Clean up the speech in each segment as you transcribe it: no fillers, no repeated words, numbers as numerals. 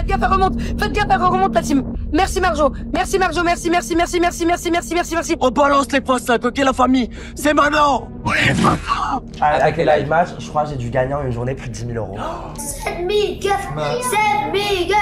Faites gaffe, elle remonte la team. Merci Marjo, merci, merci. On balance les points 5, ok la famille? C'est maintenant. Ouais, papa. Avec les live match, je crois que j'ai dû gagner en une journée plus de 10 000 €. 7 000 gueufs, 7 000 gueufs.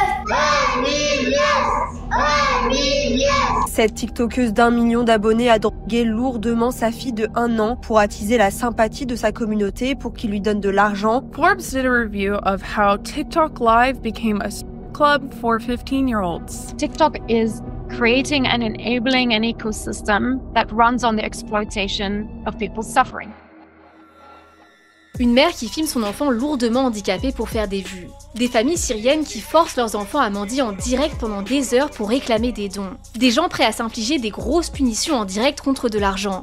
Cette tiktokeuse d'1 million d'abonnés a drogué lourdement sa fille de 1 an pour attiser la sympathie de sa communauté pour qu'il lui donne de l'argent. Forbes did a review of how TikTok Live became a club for 15-year-olds. TikTok is creating and enabling an ecosystem that runs on the exploitation of people's suffering. Une mère qui filme son enfant lourdement handicapé pour faire des vues. Des familles syriennes qui forcent leurs enfants à mendier en direct pendant des heures pour réclamer des dons. Des gens prêts à s'infliger des grosses punitions en direct contre de l'argent.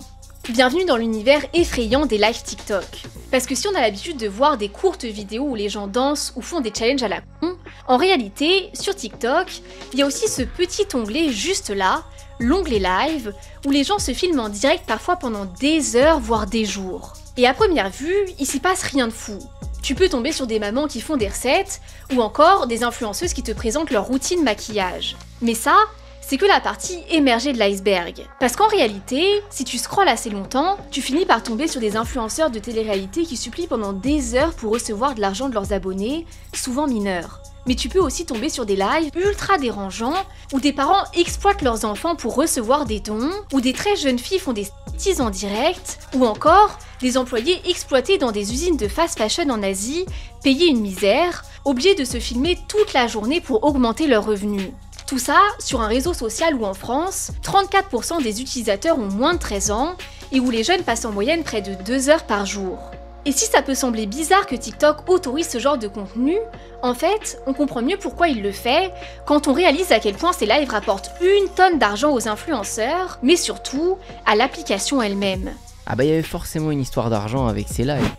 Bienvenue dans l'univers effrayant des lives TikTok. Parce que si on a l'habitude de voir des courtes vidéos où les gens dansent ou font des challenges à la con, en réalité, sur TikTok, il y a aussi ce petit onglet juste là, l'onglet live, où les gens se filment en direct parfois pendant des heures, voire des jours. Et à première vue, il s'y passe rien de fou. Tu peux tomber sur des mamans qui font des recettes, ou encore des influenceuses qui te présentent leur routine maquillage. Mais ça, c'est que la partie émergée de l'iceberg. Parce qu'en réalité, si tu scrolles assez longtemps, tu finis par tomber sur des influenceurs de télé-réalité qui supplient pendant des heures pour recevoir de l'argent de leurs abonnés, souvent mineurs. Mais tu peux aussi tomber sur des lives ultra dérangeants, où des parents exploitent leurs enfants pour recevoir des dons, où des très jeunes filles font des striptease en direct, ou encore des employés exploités dans des usines de fast fashion en Asie, payés une misère, obligés de se filmer toute la journée pour augmenter leurs revenus. Tout ça sur un réseau social où en France, 34% des utilisateurs ont moins de 13 ans et où les jeunes passent en moyenne près de 2 heures par jour. Et si ça peut sembler bizarre que TikTok autorise ce genre de contenu, en fait, on comprend mieux pourquoi il le fait quand on réalise à quel point ces lives rapportent une tonne d'argent aux influenceurs, mais surtout à l'application elle-même. Ah bah il y avait forcément une histoire d'argent avec ces lives.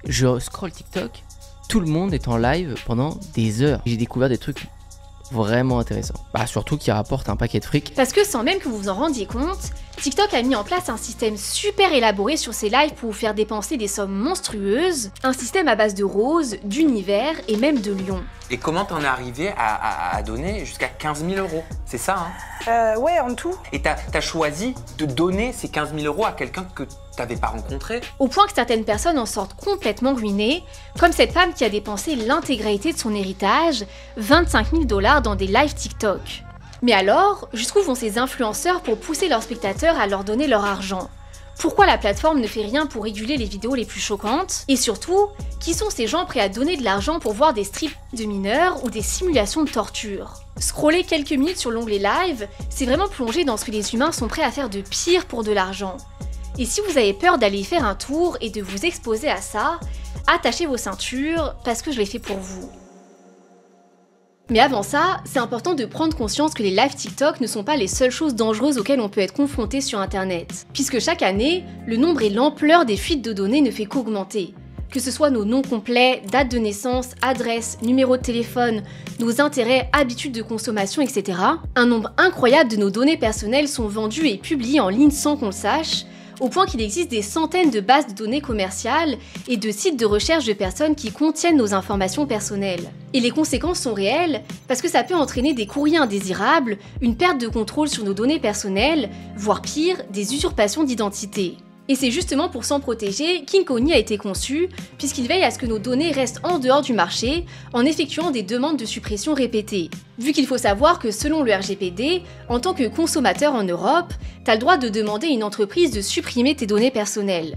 Je scroll TikTok, tout le monde est en live pendant des heures. J'ai découvert des trucs vraiment intéressant. Bah surtout qui rapporte un paquet de fric. Parce que sans même que vous vous en rendiez compte, TikTok a mis en place un système super élaboré sur ses lives pour vous faire dépenser des sommes monstrueuses, un système à base de roses, d'univers et même de lions. Et comment t'en es arrivé à donner jusqu'à 15 000 €? C'est ça, hein? Ouais, en tout. Et t'as choisi de donner ces 15 000 € à quelqu'un que t'avais pas rencontré? Au point que certaines personnes en sortent complètement ruinées, comme cette femme qui a dépensé l'intégralité de son héritage, 25 000 $ dans des lives TikTok. Mais alors, jusqu'où vont ces influenceurs pour pousser leurs spectateurs à leur donner leur argent? Pourquoi la plateforme ne fait rien pour réguler les vidéos les plus choquantes? Et surtout, qui sont ces gens prêts à donner de l'argent pour voir des strips de mineurs ou des simulations de torture? Scroller quelques minutes sur l'onglet live, c'est vraiment plonger dans ce que les humains sont prêts à faire de pire pour de l'argent. Et si vous avez peur d'aller y faire un tour et de vous exposer à ça, attachez vos ceintures parce que je l'ai fait pour vous. Mais avant ça, c'est important de prendre conscience que les lives TikTok ne sont pas les seules choses dangereuses auxquelles on peut être confronté sur internet. Puisque chaque année, le nombre et l'ampleur des fuites de données ne fait qu'augmenter. Que ce soit nos noms complets, date de naissance, adresse, numéro de téléphone, nos intérêts, habitudes de consommation, etc. Un nombre incroyable de nos données personnelles sont vendues et publiées en ligne sans qu'on le sache, au point qu'il existe des centaines de bases de données commerciales et de sites de recherche de personnes qui contiennent nos informations personnelles. Et les conséquences sont réelles parce que ça peut entraîner des courriers indésirables, une perte de contrôle sur nos données personnelles, voire pire, des usurpations d'identité. Et c'est justement pour s'en protéger qu'Incogni a été conçu, puisqu'il veille à ce que nos données restent en dehors du marché en effectuant des demandes de suppression répétées. Vu qu'il faut savoir que selon le RGPD, en tant que consommateur en Europe, t'as le droit de demander à une entreprise de supprimer tes données personnelles.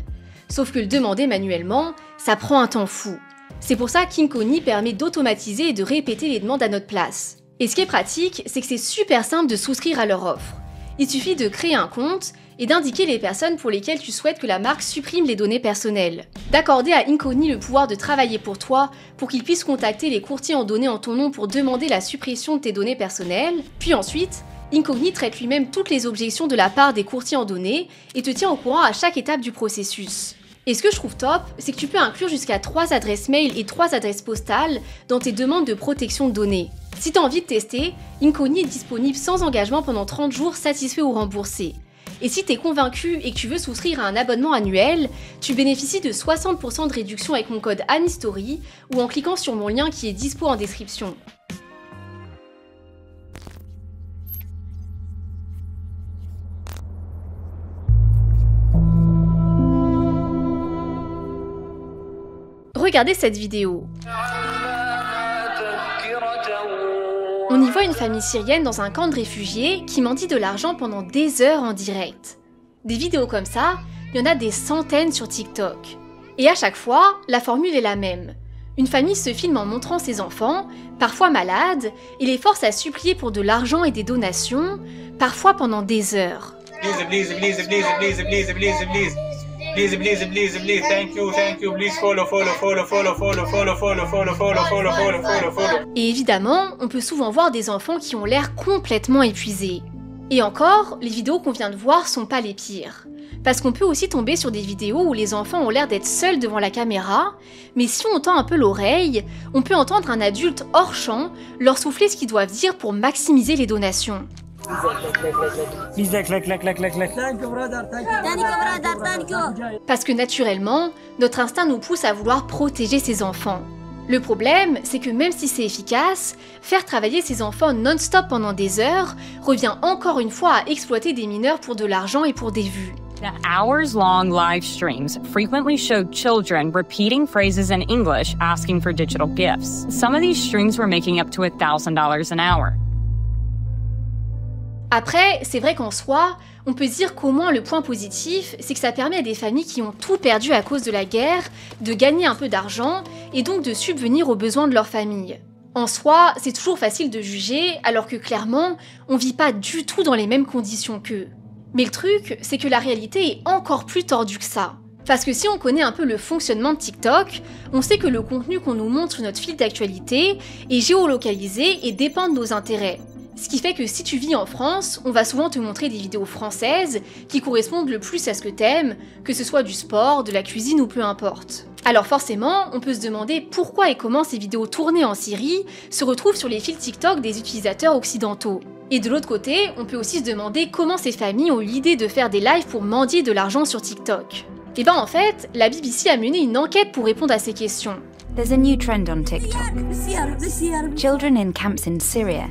Sauf que le demander manuellement, ça prend un temps fou. C'est pour ça qu'Incogni permet d'automatiser et de répéter les demandes à notre place. Et ce qui est pratique, c'est que c'est super simple de souscrire à leur offre. Il suffit de créer un compte et d'indiquer les personnes pour lesquelles tu souhaites que la marque supprime les données personnelles. D'accorder à Incogni le pouvoir de travailler pour toi pour qu'il puisse contacter les courtiers en données en ton nom pour demander la suppression de tes données personnelles. Puis ensuite, Incogni traite lui-même toutes les objections de la part des courtiers en données et te tient au courant à chaque étape du processus. Et ce que je trouve top, c'est que tu peux inclure jusqu'à 3 adresses mail et 3 adresses postales dans tes demandes de protection de données. Si tu as envie de tester, Incogni est disponible sans engagement pendant 30 jours satisfait ou remboursé. Et si t'es convaincu et que tu veux souscrire à un abonnement annuel, tu bénéficies de 60% de réduction avec mon code ANHISTORY ou en cliquant sur mon lien qui est dispo en description. Regardez cette vidéo. On y voit une famille syrienne dans un camp de réfugiés qui mendie de l'argent pendant des heures en direct. Des vidéos comme ça, il y en a des centaines sur TikTok. Et à chaque fois, la formule est la même. Une famille se filme en montrant ses enfants, parfois malades, et les force à supplier pour de l'argent et des donations, parfois pendant des heures. Et évidemment, on peut souvent voir des enfants qui ont l'air complètement épuisés. Et encore, les vidéos qu'on vient de voir sont pas les pires. Parce qu'on peut aussi tomber sur des vidéos où les enfants ont l'air d'être seuls devant la caméra, mais si on tend un peu l'oreille, on peut entendre un adulte hors champ leur souffler ce qu'ils doivent dire pour maximiser les donations. Parce que naturellement, notre instinct nous pousse à vouloir protéger ses enfants. Le problème, c'est que même si c'est efficace, faire travailler ses enfants non-stop pendant des heures revient encore une fois à exploiter des mineurs pour de l'argent et pour des vues. The hours-long live streams frequently showed children repeating phrases in English asking for digital gifts. Some of these streams were making up to $1,000 an hour. Après, c'est vrai qu'en soi, on peut se dire qu'au moins le point positif, c'est que ça permet à des familles qui ont tout perdu à cause de la guerre de gagner un peu d'argent et donc de subvenir aux besoins de leur famille. En soi, c'est toujours facile de juger, alors que clairement, on vit pas du tout dans les mêmes conditions qu'eux. Mais le truc, c'est que la réalité est encore plus tordue que ça. Parce que si on connaît un peu le fonctionnement de TikTok, on sait que le contenu qu'on nous montre sur notre fil d'actualité est géolocalisé et dépend de nos intérêts. Ce qui fait que si tu vis en France, on va souvent te montrer des vidéos françaises qui correspondent le plus à ce que t'aimes, que ce soit du sport, de la cuisine ou peu importe. Alors forcément, on peut se demander pourquoi et comment ces vidéos tournées en Syrie se retrouvent sur les fils TikTok des utilisateurs occidentaux. Et de l'autre côté, on peut aussi se demander comment ces familles ont eu l'idée de faire des lives pour mendier de l'argent sur TikTok. Et ben en fait, la BBC a mené une enquête pour répondre à ces questions. There's a new trend on TikTok. Children in camps in Syria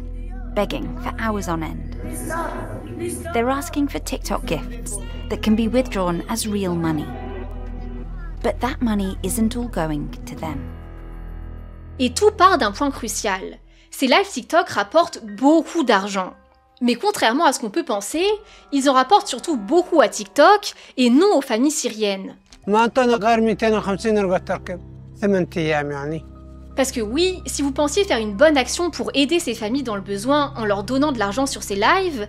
begging for hours on end. They're asking for TikTok gifts that can be withdrawn as real money. But that money isn't all going to them. Et tout part d'un point crucial. Ces lives TikTok rapportent beaucoup d'argent. Mais contrairement à ce qu'on peut penser, ils en rapportent surtout beaucoup à TikTok et non aux familles syriennes. Parce que oui, si vous pensiez faire une bonne action pour aider ces familles dans le besoin en leur donnant de l'argent sur ces lives,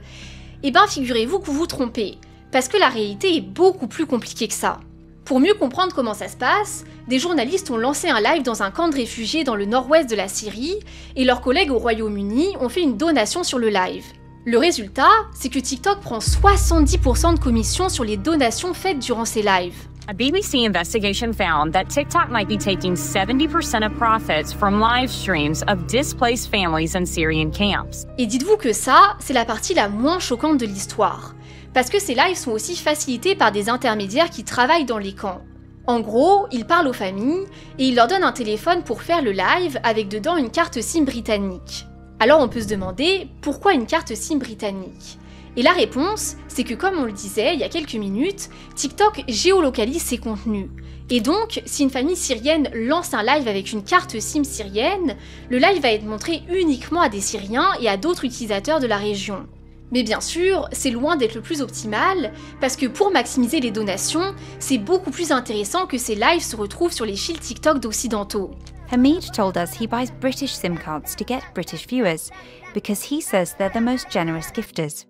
eh ben figurez-vous que vous vous trompez, parce que la réalité est beaucoup plus compliquée que ça. Pour mieux comprendre comment ça se passe, des journalistes ont lancé un live dans un camp de réfugiés dans le nord-ouest de la Syrie, et leurs collègues au Royaume-Uni ont fait une donation sur le live. Le résultat, c'est que TikTok prend 70% de commission sur les donations faites durant ces lives. A BBC investigation found that TikTok might be taking 70% of profits from live streams of displaced families in Syrian camps. Et dites-vous que ça, c'est la partie la moins choquante de l'histoire. Parce que ces lives sont aussi facilités par des intermédiaires qui travaillent dans les camps. En gros, ils parlent aux familles et ils leur donnent un téléphone pour faire le live avec dedans une carte SIM britannique. Alors on peut se demander pourquoi une carte SIM britannique ? Et la réponse, c'est que comme on le disait il y a quelques minutes, TikTok géolocalise ses contenus. Et donc, si une famille syrienne lance un live avec une carte SIM syrienne, le live va être montré uniquement à des Syriens et à d'autres utilisateurs de la région. Mais bien sûr, c'est loin d'être le plus optimal, parce que pour maximiser les donations, c'est beaucoup plus intéressant que ces lives se retrouvent sur les fils TikTok d'occidentaux. Hamid told us he buys British SIM cards to get British viewers, because he says they're the most generous gifters.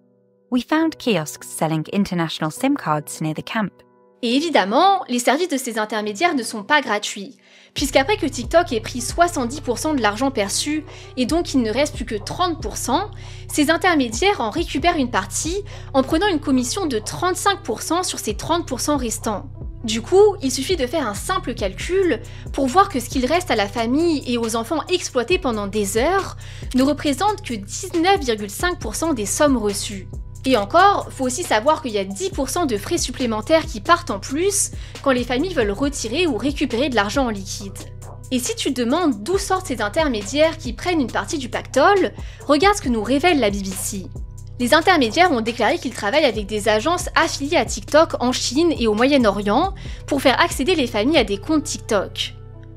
We found kiosks selling international SIM cards near the camp. Et évidemment, les services de ces intermédiaires ne sont pas gratuits, puisqu'après que TikTok ait pris 70% de l'argent perçu et donc il ne reste plus que 30%, ces intermédiaires en récupèrent une partie en prenant une commission de 35% sur ces 30% restants. Du coup, il suffit de faire un simple calcul pour voir que ce qu'il reste à la famille et aux enfants exploités pendant des heures ne représente que 19,5% des sommes reçues. Et encore, faut aussi savoir qu'il y a 10% de frais supplémentaires qui partent en plus quand les familles veulent retirer ou récupérer de l'argent en liquide. Et si tu te demandes d'où sortent ces intermédiaires qui prennent une partie du pactole, regarde ce que nous révèle la BBC. Les intermédiaires ont déclaré qu'ils travaillent avec des agences affiliées à TikTok en Chine et au Moyen-Orient pour faire accéder les familles à des comptes TikTok.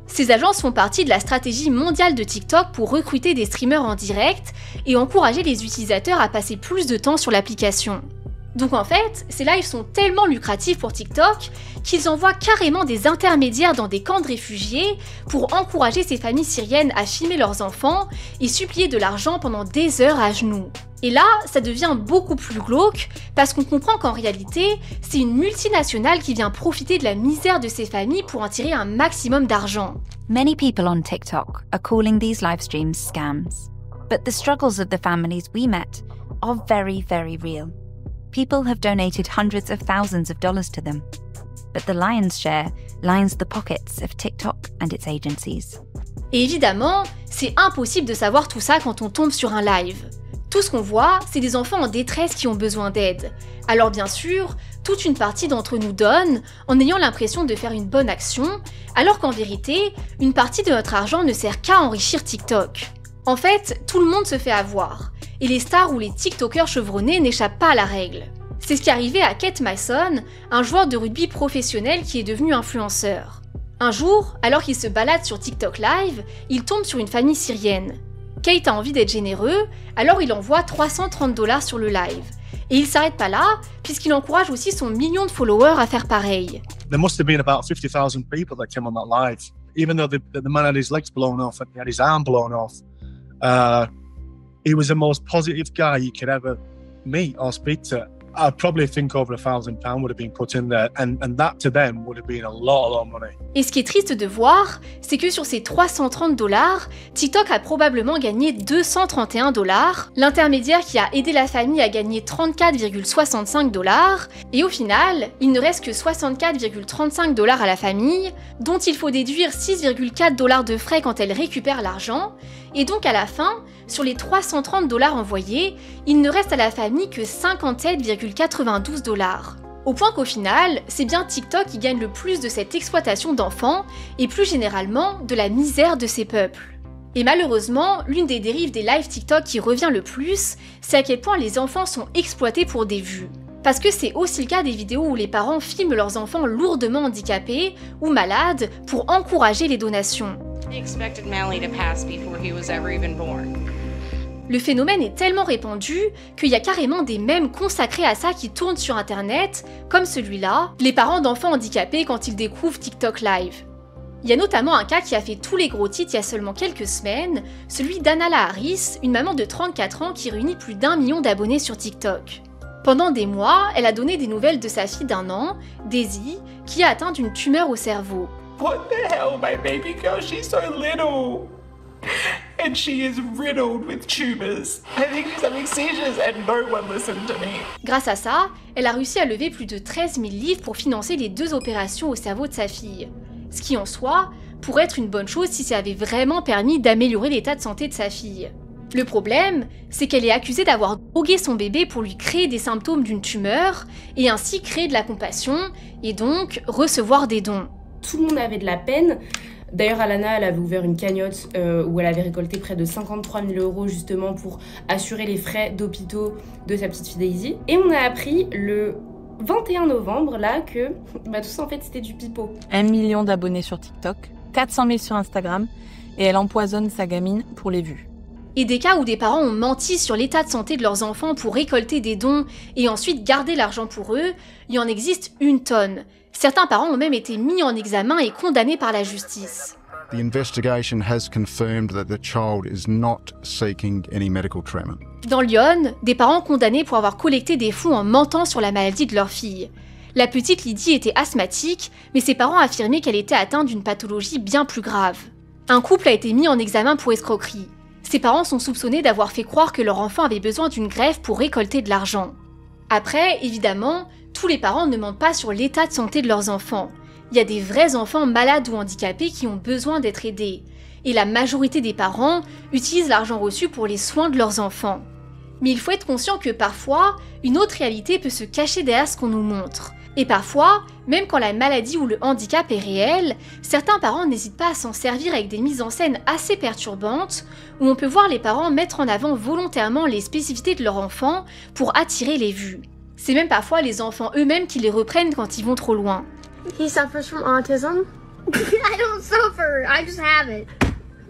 Ces agences font partie de la stratégie mondiale de TikTok pour recruter des streamers en direct et encourager les utilisateurs à passer plus de temps sur l'application. Donc en fait, ces lives sont tellement lucratifs pour TikTok qu'ils envoient carrément des intermédiaires dans des camps de réfugiés pour encourager ces familles syriennes à filmer leurs enfants et supplier de l'argent pendant des heures à genoux. Et là, ça devient beaucoup plus glauque parce qu'on comprend qu'en réalité, c'est une multinationale qui vient profiter de la misère de ces familles pour en tirer un maximum d'argent. Many people on TikTok are calling these live streams scams. But the struggles of the families we met are very, very real. People have donated hundreds of thousands of dollars to them. But the lion's share lines the pockets of TikTok and its agencies. Et évidemment, c'est impossible de savoir tout ça quand on tombe sur un live. Tout ce qu'on voit, c'est des enfants en détresse qui ont besoin d'aide. Alors bien sûr, toute une partie d'entre nous donne en ayant l'impression de faire une bonne action, alors qu'en vérité, une partie de notre argent ne sert qu'à enrichir TikTok. En fait, tout le monde se fait avoir, et les stars ou les TikTokers chevronnés n'échappent pas à la règle. C'est ce qui est arrivé à Kate Mason, un joueur de rugby professionnel qui est devenu influenceur. Un jour, alors qu'il se balade sur TikTok Live, il tombe sur une famille syrienne. Kate a envie d'être généreux, alors il envoie $330 sur le live. Et il s'arrête pas là, puisqu'il encourage aussi son million de followers à faire pareil. There must have been about 50,000 people that came on that live. Even though the man had his legs blown off and he had his arm blown off, he was the most positive guy you could ever meet or speak to. I probably think over £1,000 would have been put in there, and that to them would have been a lot of money. Et ce qui est triste de voir, c'est que sur ces $330, TikTok a probablement gagné $231, l'intermédiaire qui a aidé la famille a gagné $34,65, et au final, il ne reste que $64,35 à la famille, dont il faut déduire $6,4 de frais quand elle récupère l'argent, et donc à la fin, sur les $330 envoyés, il ne reste à la famille que $57,92. Au point qu'au final, c'est bien TikTok qui gagne le plus de cette exploitation d'enfants et plus généralement de la misère de ces peuples. Et malheureusement, l'une des dérives des lives TikTok qui revient le plus, c'est à quel point les enfants sont exploités pour des vues. Parce que c'est aussi le cas des vidéos où les parents filment leurs enfants lourdement handicapés ou malades pour encourager les donations. Le phénomène est tellement répandu qu'il y a carrément des mèmes consacrés à ça qui tournent sur internet, comme celui-là, les parents d'enfants handicapés quand ils découvrent TikTok Live. Il y a notamment un cas qui a fait tous les gros titres il y a seulement quelques semaines, celui d'Anala Harris, une maman de 34 ans qui réunit plus d'1 million d'abonnés sur TikTok. Pendant des mois, elle a donné des nouvelles de sa fille d'1 an, Daisy, qui a atteint d'une tumeur au cerveau. What the hell, my baby girl? She's so little. And she is riddled with tumors. I think she's having seizures and no one listened to me. Grâce à ça, elle a réussi à lever plus de 13 000 livres pour financer les 2 opérations au cerveau de sa fille. Ce qui en soi pourrait être une bonne chose si ça avait vraiment permis d'améliorer l'état de santé de sa fille. Le problème, c'est qu'elle est accusée d'avoir drogué son bébé pour lui créer des symptômes d'une tumeur et ainsi créer de la compassion et donc recevoir des dons. Tout le monde avait de la peine. D'ailleurs, Alana, elle avait ouvert une cagnotte où elle avait récolté près de 53 000 € justement pour assurer les frais d'hôpitaux de sa petite fille Daisy. Et on a appris le 21 novembre là que tout ça en fait c'était du pipeau. 1 million d'abonnés sur TikTok, 400 000 sur Instagram et elle empoisonne sa gamine pour les vues. Et des cas où des parents ont menti sur l'état de santé de leurs enfants pour récolter des dons et ensuite garder l'argent pour eux, il y en existe une tonne. Certains parents ont même été mis en examen et condamnés par la justice. The investigation has confirmed that the child is not seeking any medical treatment. Dans Lyon, des parents condamnés pour avoir collecté des fonds en mentant sur la maladie de leur fille. La petite Lydie était asthmatique, mais ses parents affirmaient qu'elle était atteinte d'une pathologie bien plus grave. Un couple a été mis en examen pour escroquerie. Ses parents sont soupçonnés d'avoir fait croire que leur enfant avait besoin d'une greffe pour récolter de l'argent. Après, évidemment, tous les parents ne mentent pas sur l'état de santé de leurs enfants. Il y a des vrais enfants malades ou handicapés qui ont besoin d'être aidés. Et la majorité des parents utilisent l'argent reçu pour les soins de leurs enfants. Mais il faut être conscient que parfois, une autre réalité peut se cacher derrière ce qu'on nous montre. Et parfois, même quand la maladie ou le handicap est réel, certains parents n'hésitent pas à s'en servir avec des mises en scène assez perturbantes, où on peut voir les parents mettre en avant volontairement les spécificités de leur enfant pour attirer les vues. C'est même parfois les enfants eux-mêmes qui les reprennent quand ils vont trop loin. He suffers from autism. I don't suffer. I just have it.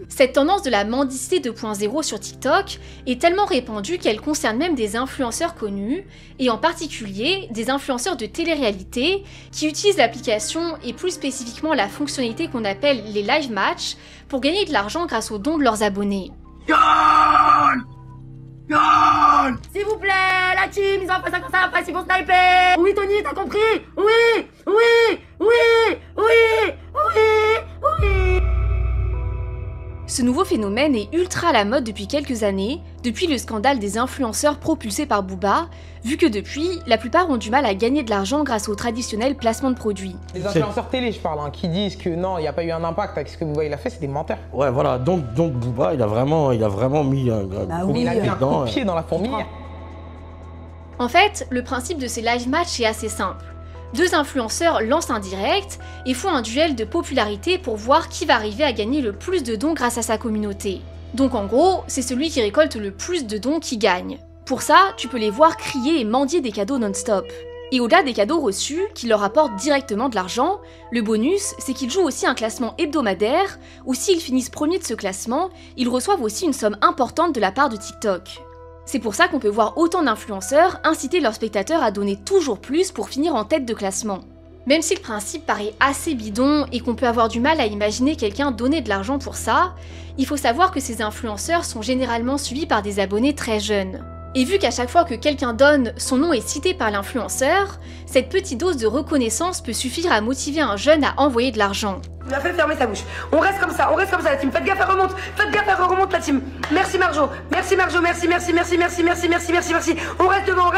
Cette tendance de la mendicité 2.0 sur TikTok est tellement répandue qu'elle concerne même des influenceurs connus, et en particulier des influenceurs de télé-réalité qui utilisent l'application et plus spécifiquement la fonctionnalité qu'on appelle les live matchs pour gagner de l'argent grâce aux dons de leurs abonnés. S'il vous plaît, la team, ils ont fait ça comme ça, après ils vont sniper. Oui Tony, t'as compris? Oui, oui, oui, oui, oui, oui. Ce nouveau phénomène est ultra à la mode depuis quelques années, depuis le scandale des influenceurs propulsés par Booba, vu que depuis, la plupart ont du mal à gagner de l'argent grâce au traditionnel placement de produits. Les influenceurs télé, je parle, qui disent que non, il n'y a pas eu un impact avec ce que Booba il a fait, c'est des menteurs. Ouais, voilà, donc Booba, il a vraiment mis un il a mis un coup de pied dans la fourmilière. En fait, le principe de ces live matchs est assez simple. Deux influenceurs lancent un direct et font un duel de popularité pour voir qui va arriver à gagner le plus de dons grâce à sa communauté. Donc en gros, c'est celui qui récolte le plus de dons qui gagne. Pour ça, tu peux les voir crier et mendier des cadeaux non-stop. Et au-delà des cadeaux reçus, qui leur apportent directement de l'argent, le bonus, c'est qu'ils jouent aussi un classement hebdomadaire, où s'ils finissent premiers de ce classement, ils reçoivent aussi une somme importante de la part de TikTok. C'est pour ça qu'on peut voir autant d'influenceurs inciter leurs spectateurs à donner toujours plus pour finir en tête de classement. Même si le principe paraît assez bidon et qu'on peut avoir du mal à imaginer quelqu'un donner de l'argent pour ça, il faut savoir que ces influenceurs sont généralement suivis par des abonnés très jeunes. Et vu qu'à chaque fois que quelqu'un donne, son nom est cité par l'influenceur, cette petite dose de reconnaissance peut suffire à motiver un jeune à envoyer de l'argent. Il a fait fermer sa bouche. On reste comme ça la team. Faites gaffe, elle remonte la team. Merci Marjo, merci, merci. On reste devant,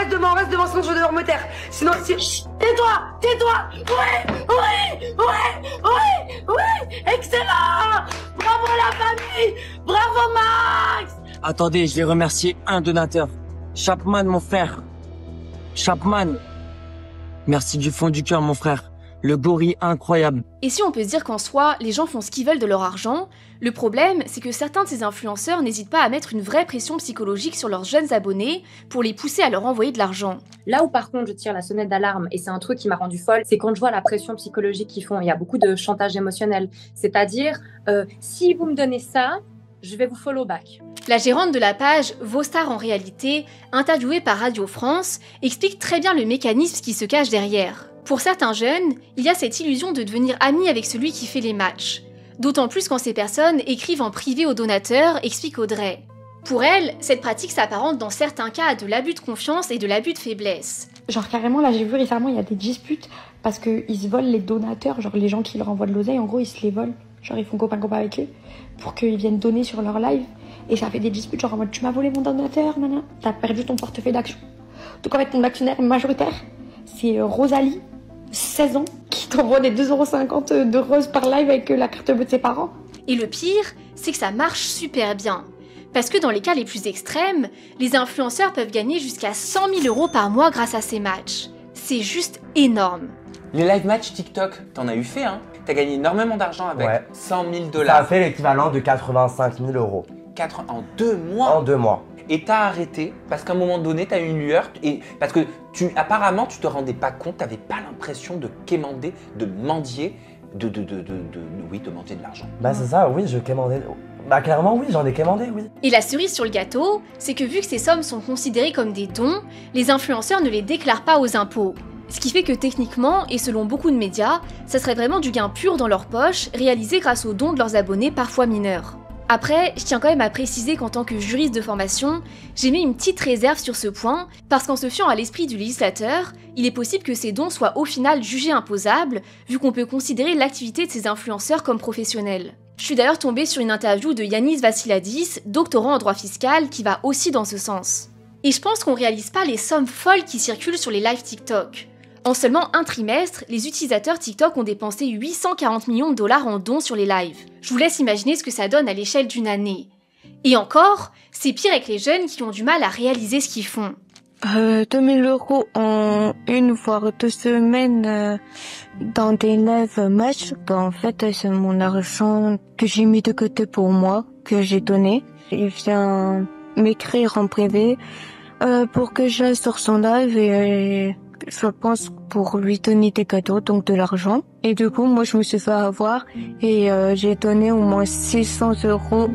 sinon je vais devoir me taire. Sinon, tais-toi. Oui, excellent. Bravo la famille, bravo Max. Attendez, je vais remercier un donateur. Chapman, mon frère. Chapman. Merci du fond du cœur, mon frère. Le gorille incroyable. Et si on peut se dire qu'en soi, les gens font ce qu'ils veulent de leur argent, le problème, c'est que certains de ces influenceurs n'hésitent pas à mettre une vraie pression psychologique sur leurs jeunes abonnés pour les pousser à leur envoyer de l'argent. Là où par contre je tire la sonnette d'alarme, et c'est un truc qui m'a rendu folle, c'est quand je vois la pression psychologique qu'ils font. Il y a beaucoup de chantage émotionnel. C'est-à-dire, si vous me donnez ça, je vais vous follow back. La gérante de la page Vos Stars en réalité, interviewée par Radio France, explique très bien le mécanisme qui se cache derrière. Pour certains jeunes, il y a cette illusion de devenir ami avec celui qui fait les matchs. D'autant plus quand ces personnes écrivent en privé aux donateurs, explique Audrey. Pour elle, cette pratique s'apparente dans certains cas à de l'abus de confiance et de l'abus de faiblesse. Genre carrément, là j'ai vu récemment, il y a des disputes parce qu'ils se volent les donateurs, genre les gens qui leur envoient de l'oseille, en gros ils se les volent. Genre ils font copain-copain avec eux pour qu'ils viennent donner sur leur live. Et ça fait des disputes genre en mode tu m'as volé mon donateur, nana, t'as perdu ton portefeuille d'action. Donc en fait ton actionnaire majoritaire, c'est Rosalie, 16 ans, qui t'envoie des 2,50 € de rose par live avec la carte bleue de ses parents. Et le pire, c'est que ça marche super bien. Parce que dans les cas les plus extrêmes, les influenceurs peuvent gagner jusqu'à 100 000 € par mois grâce à ces matchs. C'est juste énorme. Les live matchs TikTok, t'en as eu fait, hein? T'as gagné énormément d'argent avec 100 000 $. Ça a fait l'équivalent de 85 000 €. En 2 mois? En 2 mois. Et t'as arrêté parce qu'à un moment donné, t'as eu une lueur et parce que apparemment, tu te rendais pas compte, t'avais pas l'impression de quémander, de mendier, de mendier de l'argent. Bah c'est ça, oui, je quémandais. Bah clairement oui, j'en ai quémandé, oui. Et la cerise sur le gâteau, c'est que vu que ces sommes sont considérées comme des dons, les influenceurs ne les déclarent pas aux impôts. Ce qui fait que techniquement, et selon beaucoup de médias, ça serait vraiment du gain pur dans leur poche, réalisé grâce aux dons de leurs abonnés parfois mineurs. Après, je tiens quand même à préciser qu'en tant que juriste de formation, j'ai mis une petite réserve sur ce point, parce qu'en se fiant à l'esprit du législateur, il est possible que ces dons soient au final jugés imposables, vu qu'on peut considérer l'activité de ces influenceurs comme professionnelle. Je suis d'ailleurs tombée sur une interview de Yanis Vassiladis, doctorant en droit fiscal, qui va aussi dans ce sens. Et je pense qu'on réalise pas les sommes folles qui circulent sur les lives TikTok. En seulement un trimestre, les utilisateurs TikTok ont dépensé 840 millions de $ en dons sur les lives. Je vous laisse imaginer ce que ça donne à l'échelle d'une année. Et encore, c'est pire avec les jeunes qui ont du mal à réaliser ce qu'ils font. 2000 € en une voire 2 semaines dans des live matchs. En fait, c'est mon argent que j'ai mis de côté pour moi, que j'ai donné. Il vient m'écrire en privé pour que j'aille sur son live et je pense, pour lui donner des cadeaux, donc de l'argent. Et du coup, moi, je me suis fait avoir et j'ai donné au moins 600 €.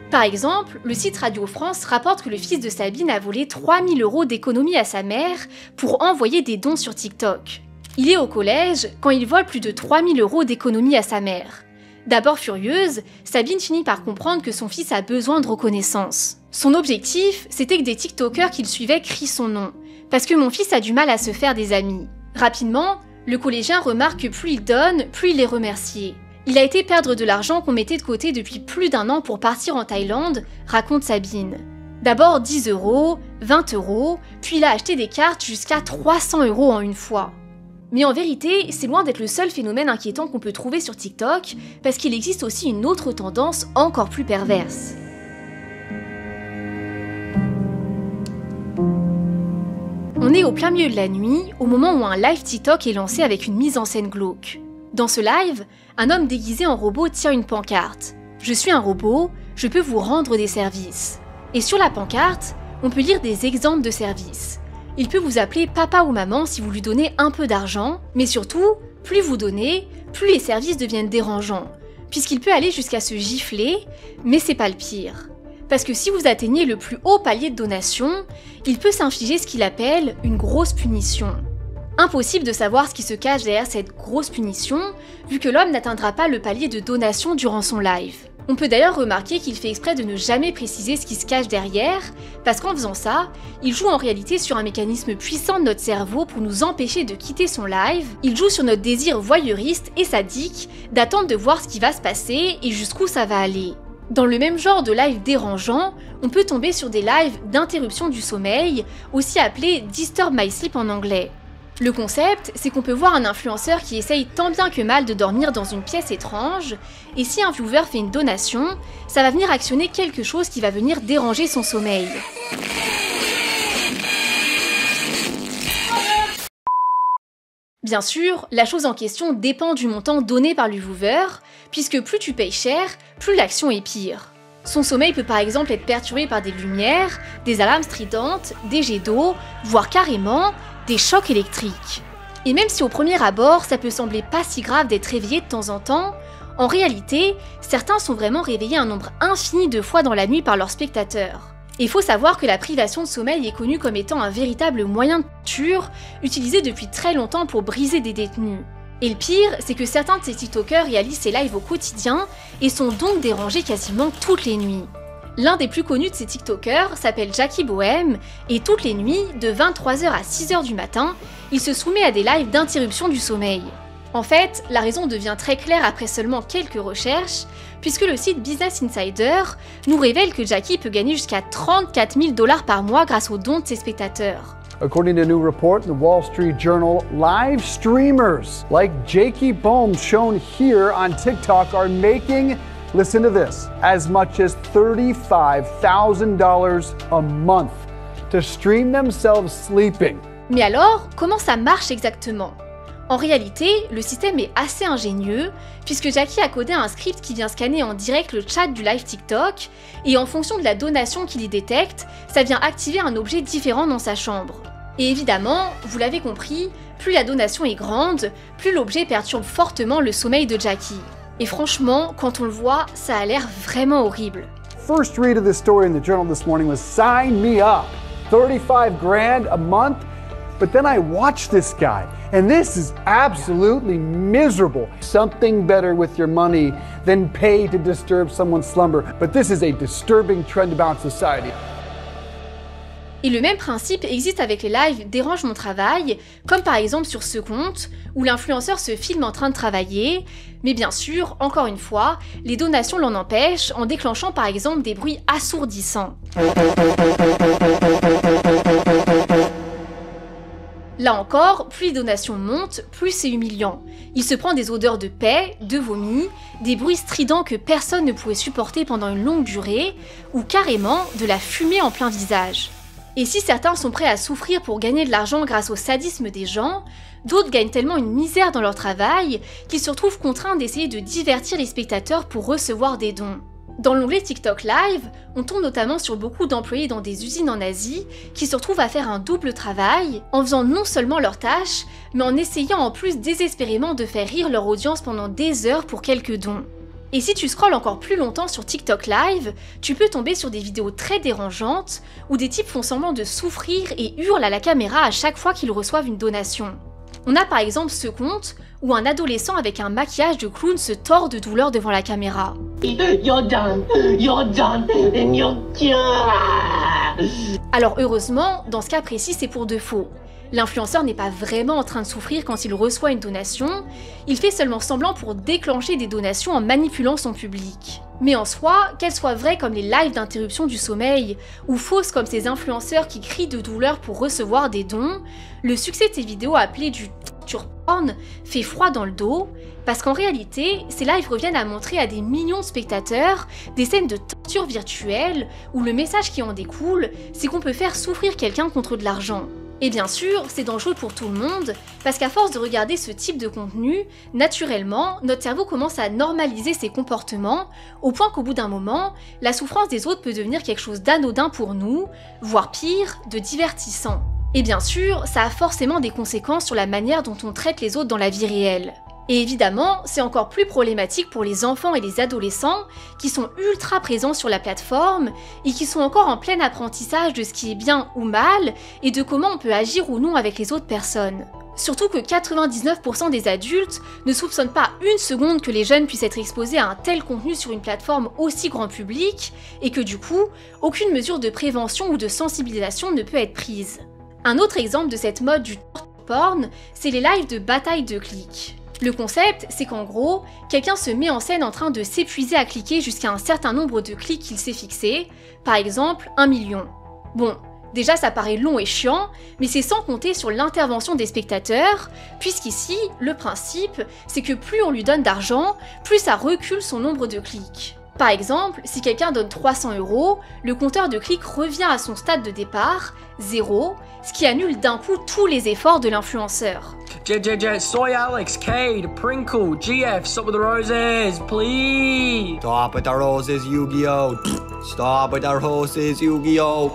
Par exemple, le site Radio France rapporte que le fils de Sabine a volé 3000 € d'économie à sa mère pour envoyer des dons sur TikTok. Il est au collège quand il vole plus de 3000 € d'économie à sa mère. D'abord furieuse, Sabine finit par comprendre que son fils a besoin de reconnaissance. Son objectif, c'était que des TikTokers qu'il suivait crient son nom, parce que mon fils a du mal à se faire des amis. Rapidement, le collégien remarque que plus il donne, plus il est remercié. Il a été perdre de l'argent qu'on mettait de côté depuis plus d'1 an pour partir en Thaïlande, raconte Sabine. D'abord 10 €, 20 €, puis il a acheté des cartes jusqu'à 300 € en une fois. Mais en vérité, c'est loin d'être le seul phénomène inquiétant qu'on peut trouver sur TikTok, parce qu'il existe aussi une autre tendance encore plus perverse. On est au plein milieu de la nuit, au moment où un live TikTok est lancé avec une mise en scène glauque. Dans ce live, un homme déguisé en robot tient une pancarte. « Je suis un robot, je peux vous rendre des services ». Et sur la pancarte, on peut lire des exemples de services. Il peut vous appeler papa ou maman si vous lui donnez un peu d'argent, mais surtout, plus vous donnez, plus les services deviennent dérangeants, puisqu'il peut aller jusqu'à se gifler, mais c'est pas le pire. Parce que si vous atteignez le plus haut palier de donation, il peut s'infliger ce qu'il appelle une grosse punition. Impossible de savoir ce qui se cache derrière cette grosse punition, vu que l'homme n'atteindra pas le palier de donation durant son live. On peut d'ailleurs remarquer qu'il fait exprès de ne jamais préciser ce qui se cache derrière, parce qu'en faisant ça, il joue en réalité sur un mécanisme puissant de notre cerveau pour nous empêcher de quitter son live, il joue sur notre désir voyeuriste et sadique d'attendre de voir ce qui va se passer et jusqu'où ça va aller. Dans le même genre de live dérangeant, on peut tomber sur des lives d'interruption du sommeil, aussi appelés « Disturb My Sleep » en anglais. Le concept, c'est qu'on peut voir un influenceur qui essaye tant bien que mal de dormir dans une pièce étrange, et si un viewer fait une donation, ça va venir actionner quelque chose qui va venir déranger son sommeil. Bien sûr, la chose en question dépend du montant donné par le viewer, puisque plus tu payes cher, plus l'action est pire. Son sommeil peut par exemple être perturbé par des lumières, des alarmes stridentes, des jets d'eau, voire carrément des chocs électriques. Et même si au premier abord, ça peut sembler pas si grave d'être réveillé de temps en temps, en réalité, certains sont vraiment réveillés un nombre infini de fois dans la nuit par leurs spectateurs. Et il faut savoir que la privation de sommeil est connue comme étant un véritable moyen de torture, utilisé depuis très longtemps pour briser des détenus. Et le pire, c'est que certains de ces TikTokers réalisent ces lives au quotidien et sont donc dérangés quasiment toutes les nuits. L'un des plus connus de ces TikTokers s'appelle Jackie Bohem et toutes les nuits, de 23h à 6h du matin, il se soumet à des lives d'interruption du sommeil. En fait, la raison devient très claire après seulement quelques recherches, puisque le site Business Insider nous révèle que Jackie peut gagner jusqu'à 34 000 $ par mois grâce aux dons de ses spectateurs. According to a new report in the Wall Street Journal, live streamers like Jackie Bohm shown here on TikTok are making, listen to this, as much as $35,000 a month to stream themselves sleeping. Mais alors, comment ça marche exactement ? En réalité, le système est assez ingénieux, puisque Jackie a codé un script qui vient scanner en direct le chat du live TikTok, et en fonction de la donation qu'il y détecte, ça vient activer un objet différent dans sa chambre. Et évidemment, vous l'avez compris, plus la donation est grande, plus l'objet perturbe fortement le sommeil de Jackie. Et franchement, quand on le voit, ça a l'air vraiment horrible. First read of this story in the journal this morning was sign me up. 35 grand a month. But then I watched this guy, and this is absolutely miserable. Something better with your money than pay to disturb someone's slumber. But this is a disturbing trend about society. Et le même principe existe avec les lives Dérange mon travail, comme par exemple sur ce compte, où l'influenceur se filme en train de travailler, mais bien sûr, encore une fois, les donations l'en empêchent en déclenchant par exemple des bruits assourdissants. Là encore, plus les donations montent, plus c'est humiliant. Il se prend des odeurs de paix, de vomi, des bruits stridents que personne ne pouvait supporter pendant une longue durée, ou carrément de la fumée en plein visage. Et si certains sont prêts à souffrir pour gagner de l'argent grâce au sadisme des gens, d'autres gagnent tellement une misère dans leur travail qu'ils se retrouvent contraints d'essayer de divertir les spectateurs pour recevoir des dons. Dans l'onglet TikTok Live, on tombe notamment sur beaucoup d'employés dans des usines en Asie qui se retrouvent à faire un double travail en faisant non seulement leurs tâches, mais en essayant en plus désespérément de faire rire leur audience pendant des heures pour quelques dons. Et si tu scrolles encore plus longtemps sur TikTok Live, tu peux tomber sur des vidéos très dérangeantes où des types font semblant de souffrir et hurlent à la caméra à chaque fois qu'ils reçoivent une donation. On a par exemple ce compte où un adolescent avec un maquillage de clown se tord de douleur devant la caméra. You're done, and you're done. Alors heureusement, dans ce cas précis, c'est pour de faux. L'influenceur n'est pas vraiment en train de souffrir quand il reçoit une donation, il fait seulement semblant pour déclencher des donations en manipulant son public. Mais en soi, qu'elles soient vraies comme les lives d'interruption du sommeil, ou fausses comme ces influenceurs qui crient de douleur pour recevoir des dons, le succès de ces vidéos appelées du torture porn fait froid dans le dos, parce qu'en réalité, ces lives reviennent à montrer à des millions de spectateurs des scènes de torture virtuelle où le message qui en découle, c'est qu'on peut faire souffrir quelqu'un contre de l'argent. Et bien sûr, c'est dangereux pour tout le monde, parce qu'à force de regarder ce type de contenu, naturellement, notre cerveau commence à normaliser ses comportements, au point qu'au bout d'un moment, la souffrance des autres peut devenir quelque chose d'anodin pour nous, voire pire, de divertissant. Et bien sûr, ça a forcément des conséquences sur la manière dont on traite les autres dans la vie réelle. Et évidemment, c'est encore plus problématique pour les enfants et les adolescents qui sont ultra présents sur la plateforme et qui sont encore en plein apprentissage de ce qui est bien ou mal et de comment on peut agir ou non avec les autres personnes. Surtout que 99% des adultes ne soupçonnent pas une seconde que les jeunes puissent être exposés à un tel contenu sur une plateforme aussi grand public et que du coup, aucune mesure de prévention ou de sensibilisation ne peut être prise. Un autre exemple de cette mode du porn, c'est les lives de bataille de clics. Le concept, c'est qu'en gros, quelqu'un se met en scène en train de s'épuiser à cliquer jusqu'à un certain nombre de clics qu'il s'est fixé, par exemple 1 million. Bon, déjà ça paraît long et chiant, mais c'est sans compter sur l'intervention des spectateurs, puisqu'ici, le principe, c'est que plus on lui donne d'argent, plus ça recule son nombre de clics. Par exemple, si quelqu'un donne 300 €, le compteur de clics revient à son stade de départ, 0, ce qui annule d'un coup tous les efforts de l'influenceur. Soy Alex, Cade, Prinkle, GF, stop with the roses, please. Stop with the roses, Yu-Gi-Oh! Stop with the roses, Yu-Gi-Oh!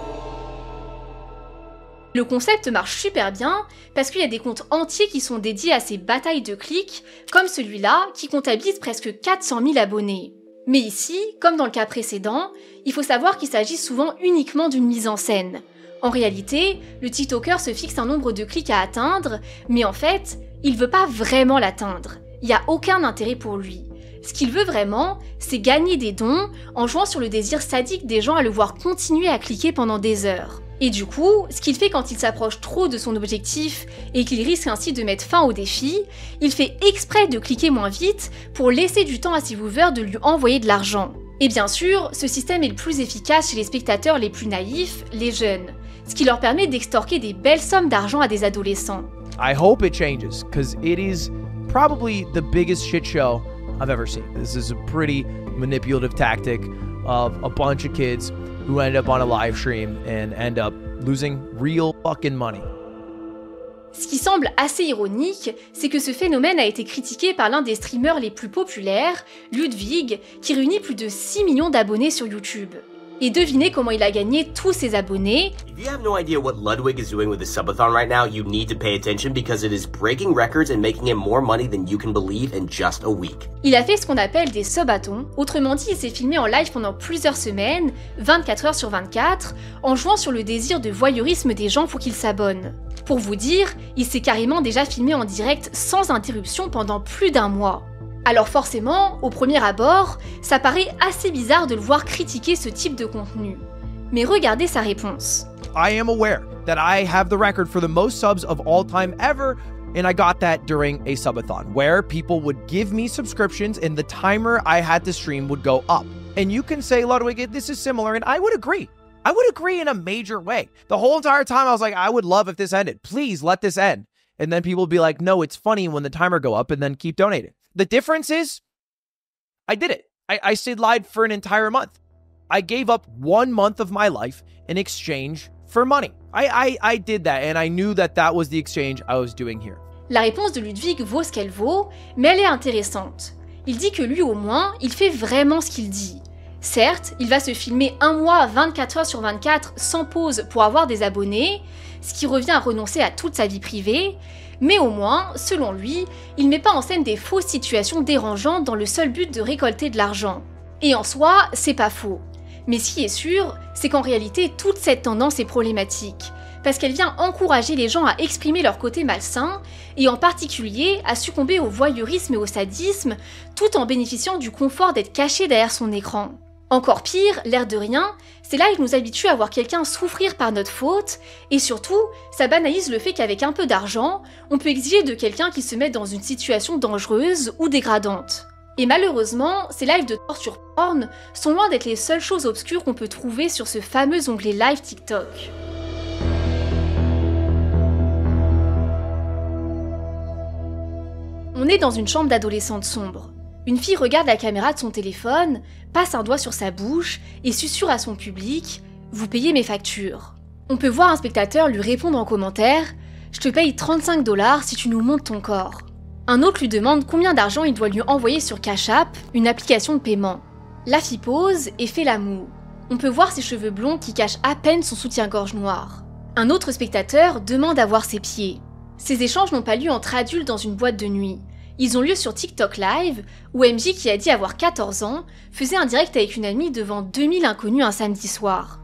Le concept marche super bien parce qu'il y a des comptes entiers qui sont dédiés à ces batailles de clics, comme celui-là qui comptabilise presque 400 000 abonnés. Mais ici, comme dans le cas précédent, il faut savoir qu'il s'agit souvent uniquement d'une mise en scène. En réalité, le TikToker se fixe un nombre de clics à atteindre, mais en fait, il veut pas vraiment l'atteindre. Il n'y a aucun intérêt pour lui. Ce qu'il veut vraiment, c'est gagner des dons en jouant sur le désir sadique des gens à le voir continuer à cliquer pendant des heures. Et du coup, ce qu'il fait quand il s'approche trop de son objectif et qu'il risque ainsi de mettre fin au défi, il fait exprès de cliquer moins vite pour laisser du temps à ses viewers de lui envoyer de l'argent. Et bien sûr, ce système est le plus efficace chez les spectateurs les plus naïfs, les jeunes, ce qui leur permet d'extorquer des belles sommes d'argent à des adolescents. I hope it changes, because it is probably the biggest shit show I've ever seen. This is a pretty manipulative tactic of a bunch of kids who end up on a live stream and end up losing real fucking money. Ce qui semble assez ironique, c'est que ce phénomène a été critiqué par l'un des streamers les plus populaires, Ludwig, qui réunit plus de 6 millions d'abonnés sur YouTube. Et devinez comment il a gagné tous ses abonnés. If you have no idea what Ludwig is doing with the subathon right now, you need to pay attention because it is breaking records and making him more money than you can believe in just a week. Il a fait ce qu'on appelle des subathons, autrement dit il s'est filmé en live pendant plusieurs semaines, 24 heures sur 24, en jouant sur le désir de voyeurisme des gens pour qu'ils s'abonnent. Pour vous dire, il s'est carrément déjà filmé en direct sans interruption pendant plus d'un mois. Alors forcément, au premier abord, ça paraît assez bizarre de le voir critiquer ce type de contenu. Mais regardez sa réponse. I am aware that I have the record for the most subs of all time ever, and I got that during a subathon, where people would give me subscriptions and the timer I had to stream would go up. And you can say, Ludwig, this is similar, and I would agree. I would agree in a major way. The whole entire time I was like, I would love if this ended. Please let this end. And then people would be like, no, it's funny when the timer go up, and then keep donating. The difference is, I did it. I stayed live for an entire month. I gave up 1 month of my life in exchange for money. I did that, and I knew that that was the exchange I was doing here. La réponse de Ludwig vaut ce qu'elle vaut, mais elle est intéressante. Il dit que lui au moins, il fait vraiment ce qu'il dit. Certes, il va se filmer un mois 24 heures sur 24 sans pause pour avoir des abonnés, ce qui revient à renoncer à toute sa vie privée, mais au moins, selon lui, il met pas en scène des fausses situations dérangeantes dans le seul but de récolter de l'argent. Et en soi, c'est pas faux. Mais ce qui est sûr, c'est qu'en réalité, toute cette tendance est problématique, parce qu'elle vient encourager les gens à exprimer leur côté malsain, et en particulier à succomber au voyeurisme et au sadisme, tout en bénéficiant du confort d'être caché derrière son écran. Encore pire, l'air de rien, ces lives nous habituent à voir quelqu'un souffrir par notre faute, et surtout, ça banalise le fait qu'avec un peu d'argent, on peut exiger de quelqu'un qui se met dans une situation dangereuse ou dégradante. Et malheureusement, ces lives de torture porn sont loin d'être les seules choses obscures qu'on peut trouver sur ce fameux onglet live TikTok. On est dans une chambre d'adolescente sombre. Une fille regarde la caméra de son téléphone, passe un doigt sur sa bouche et susurre à son public « Vous payez mes factures ». On peut voir un spectateur lui répondre en commentaire « Je te paye 35 $ si tu nous montres ton corps ». Un autre lui demande combien d'argent il doit lui envoyer sur Cash App, une application de paiement. La fille pose et fait la moue. On peut voir ses cheveux blonds qui cachent à peine son soutien-gorge noir. Un autre spectateur demande à voir ses pieds. Ces échanges n'ont pas lieu entre adultes dans une boîte de nuit. Ils ont lieu sur TikTok Live, où MJ, qui a dit avoir 14 ans, faisait un direct avec une amie devant 2000 inconnus un samedi soir.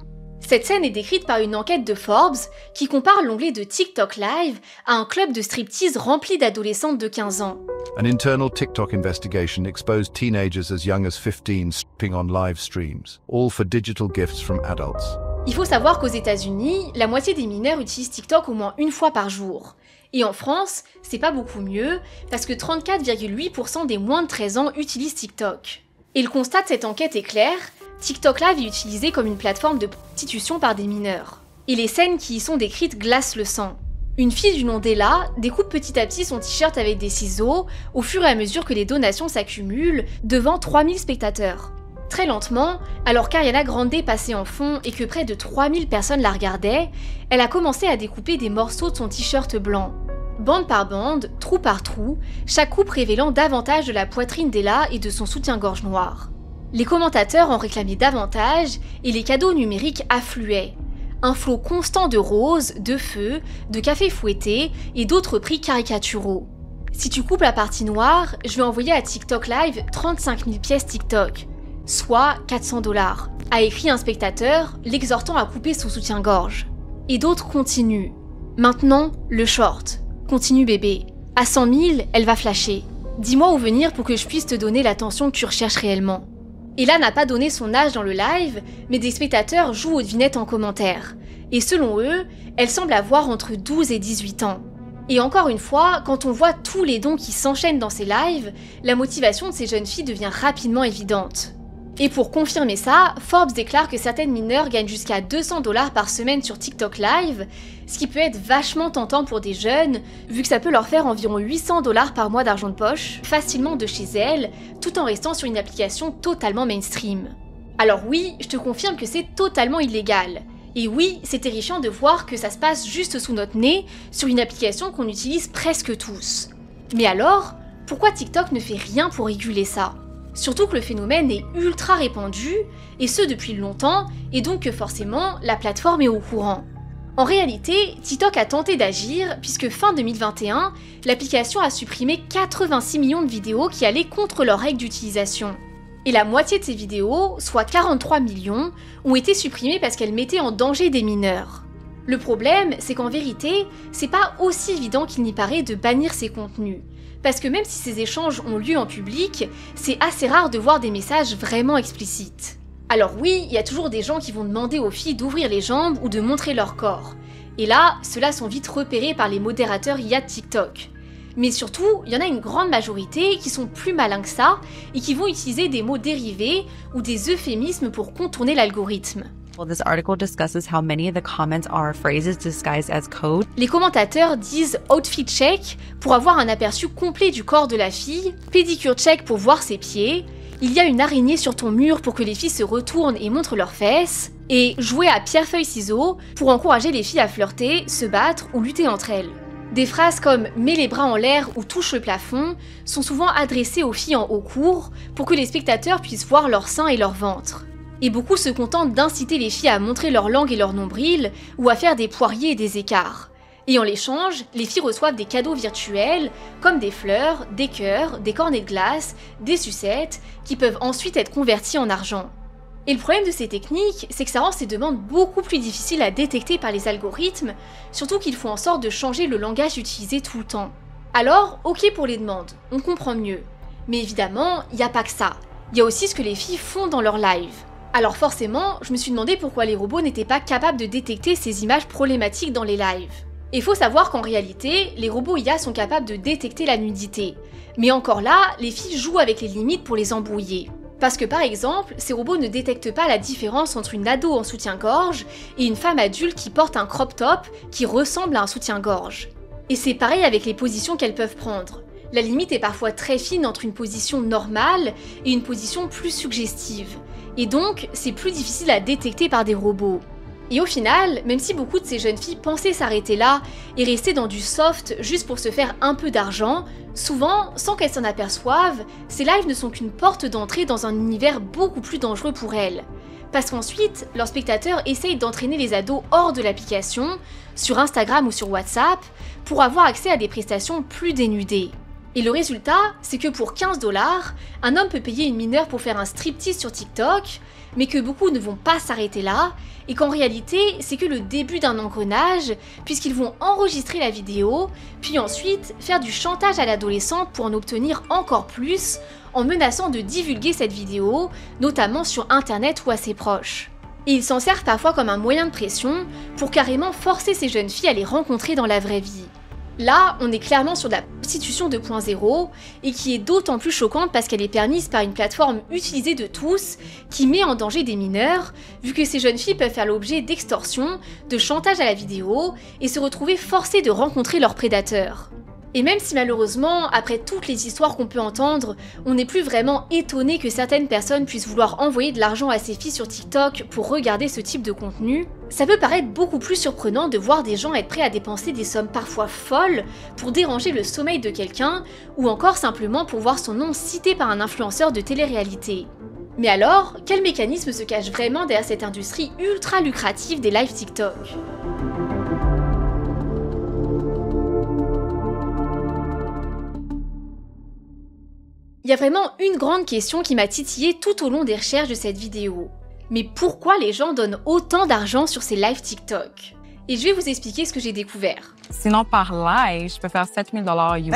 Cette scène est décrite par une enquête de Forbes qui compare l'onglet de TikTok Live à un club de striptease rempli d'adolescentes de 15 ans. An internal TikTok investigation exposed teenagers as young as 15 stripping on live streams, all for digital gifts from adults. Il faut savoir qu'aux États-Unis, la moitié des mineurs utilisent TikTok au moins une fois par jour. Et en France, c'est pas beaucoup mieux, parce que 34,8% des moins de 13 ans utilisent TikTok. Et le constat de cette enquête est clair, TikTok Live est utilisé comme une plateforme de prostitution par des mineurs. Et les scènes qui y sont décrites glacent le sang. Une fille du nom d'Ella découpe petit à petit son t-shirt avec des ciseaux, au fur et à mesure que les donations s'accumulent, devant 3000 spectateurs. Très lentement, alors qu'Ariana Grande passait en fond et que près de 3000 personnes la regardaient, elle a commencé à découper des morceaux de son t-shirt blanc. Bande par bande, trou par trou, chaque coupe révélant davantage de la poitrine d'Ella et de son soutien-gorge noir. Les commentateurs en réclamaient davantage et les cadeaux numériques affluaient. Un flot constant de roses, de feux, de café fouetté et d'autres prix caricaturaux. Si tu coupes la partie noire, je vais envoyer à TikTok Live 35 000 pièces TikTok, soit 400 $, a écrit un spectateur, l'exhortant à couper son soutien-gorge. Et d'autres continuent. Maintenant, le short. Continue bébé. À 100 000, elle va flasher. Dis-moi où venir pour que je puisse te donner l'attention que tu recherches réellement. Ella n'a pas donné son âge dans le live, mais des spectateurs jouent aux devinettes en commentaire. Et selon eux, elle semble avoir entre 12 et 18 ans. Et encore une fois, quand on voit tous les dons qui s'enchaînent dans ces lives, la motivation de ces jeunes filles devient rapidement évidente. Et pour confirmer ça, Forbes déclare que certaines mineures gagnent jusqu'à 200 $ par semaine sur TikTok Live, ce qui peut être vachement tentant pour des jeunes, vu que ça peut leur faire environ 800 $ par mois d'argent de poche, facilement de chez elles, tout en restant sur une application totalement mainstream. Alors oui, je te confirme que c'est totalement illégal. Et oui, c'est terrifiant de voir que ça se passe juste sous notre nez, sur une application qu'on utilise presque tous. Mais alors, pourquoi TikTok ne fait rien pour réguler ça ? Surtout que le phénomène est ultra répandu, et ce depuis longtemps, et donc que forcément, la plateforme est au courant. En réalité, TikTok a tenté d'agir, puisque fin 2021, l'application a supprimé 86 millions de vidéos qui allaient contre leurs règles d'utilisation. Et la moitié de ces vidéos, soit 43 millions, ont été supprimées parce qu'elles mettaient en danger des mineurs. Le problème, c'est qu'en vérité, c'est pas aussi évident qu'il n'y paraît de bannir ces contenus. Parce que même si ces échanges ont lieu en public, c'est assez rare de voir des messages vraiment explicites. Alors oui, il y a toujours des gens qui vont demander aux filles d'ouvrir les jambes ou de montrer leur corps. Et là, ceux-là sont vite repérés par les modérateurs IA de TikTok. Mais surtout, il y en a une grande majorité qui sont plus malins que ça et qui vont utiliser des mots dérivés ou des euphémismes pour contourner l'algorithme. Well, this article discusses how many of the comments are phrases disguised as code. Les commentateurs disent outfit check pour avoir un aperçu complet du corps de la fille, pédicure check pour voir ses pieds, il y a une araignée sur ton mur pour que les filles se retournent et montrent leurs fesses, et jouer à pierre-feuille-ciseaux pour encourager les filles à flirter, se battre ou lutter entre elles. Des phrases comme « mets les bras en l'air » ou « touche le plafond » sont souvent adressées aux filles en haut cours pour que les spectateurs puissent voir leurs seins et leur ventre. Et beaucoup se contentent d'inciter les filles à montrer leur langue et leur nombril, ou à faire des poiriers et des écarts. Et en l'échange, les filles reçoivent des cadeaux virtuels, comme des fleurs, des cœurs, des cornets de glace, des sucettes, qui peuvent ensuite être convertis en argent. Et le problème de ces techniques, c'est que ça rend ces demandes beaucoup plus difficiles à détecter par les algorithmes, surtout qu'ils font en sorte de changer le langage utilisé tout le temps. Alors, ok pour les demandes, on comprend mieux. Mais évidemment, il n'y a pas que ça. Il y a aussi ce que les filles font dans leur live. Alors forcément, je me suis demandé pourquoi les robots n'étaient pas capables de détecter ces images problématiques dans les lives. Et il faut savoir qu'en réalité, les robots IA sont capables de détecter la nudité. Mais encore là, les filles jouent avec les limites pour les embrouiller. Parce que par exemple, ces robots ne détectent pas la différence entre une ado en soutien-gorge et une femme adulte qui porte un crop top qui ressemble à un soutien-gorge. Et c'est pareil avec les positions qu'elles peuvent prendre. La limite est parfois très fine entre une position normale et une position plus suggestive. Et donc, c'est plus difficile à détecter par des robots. Et au final, même si beaucoup de ces jeunes filles pensaient s'arrêter là et rester dans du soft juste pour se faire un peu d'argent, souvent, sans qu'elles s'en aperçoivent, ces lives ne sont qu'une porte d'entrée dans un univers beaucoup plus dangereux pour elles. Parce qu'ensuite, leurs spectateurs essayent d'entraîner les ados hors de l'application, sur Instagram ou sur WhatsApp, pour avoir accès à des prestations plus dénudées. Et le résultat, c'est que pour 15 $, un homme peut payer une mineure pour faire un striptease sur TikTok, mais que beaucoup ne vont pas s'arrêter là, et qu'en réalité, c'est que le début d'un engrenage, puisqu'ils vont enregistrer la vidéo, puis ensuite faire du chantage à l'adolescente pour en obtenir encore plus, en menaçant de divulguer cette vidéo, notamment sur internet ou à ses proches. Et ils s'en servent parfois comme un moyen de pression pour carrément forcer ces jeunes filles à les rencontrer dans la vraie vie. Là, on est clairement sur de la prostitution 2.0 et qui est d'autant plus choquante parce qu'elle est permise par une plateforme utilisée de tous qui met en danger des mineurs, vu que ces jeunes filles peuvent faire l'objet d'extorsion, de chantage à la vidéo et se retrouver forcées de rencontrer leurs prédateurs. Et même si malheureusement, après toutes les histoires qu'on peut entendre, on n'est plus vraiment étonné que certaines personnes puissent vouloir envoyer de l'argent à ces filles sur TikTok pour regarder ce type de contenu, ça peut paraître beaucoup plus surprenant de voir des gens être prêts à dépenser des sommes parfois folles pour déranger le sommeil de quelqu'un, ou encore simplement pour voir son nom cité par un influenceur de télé-réalité. Mais alors, quel mécanisme se cache vraiment derrière cette industrie ultra lucrative des lives TikTok ? Il y a vraiment une grande question qui m'a titillée tout au long des recherches de cette vidéo. Mais pourquoi les gens donnent autant d'argent sur ces lives TikTok ? Et je vais vous expliquer ce que j'ai découvert. Sinon, par live, je peux faire 7 000 $ US.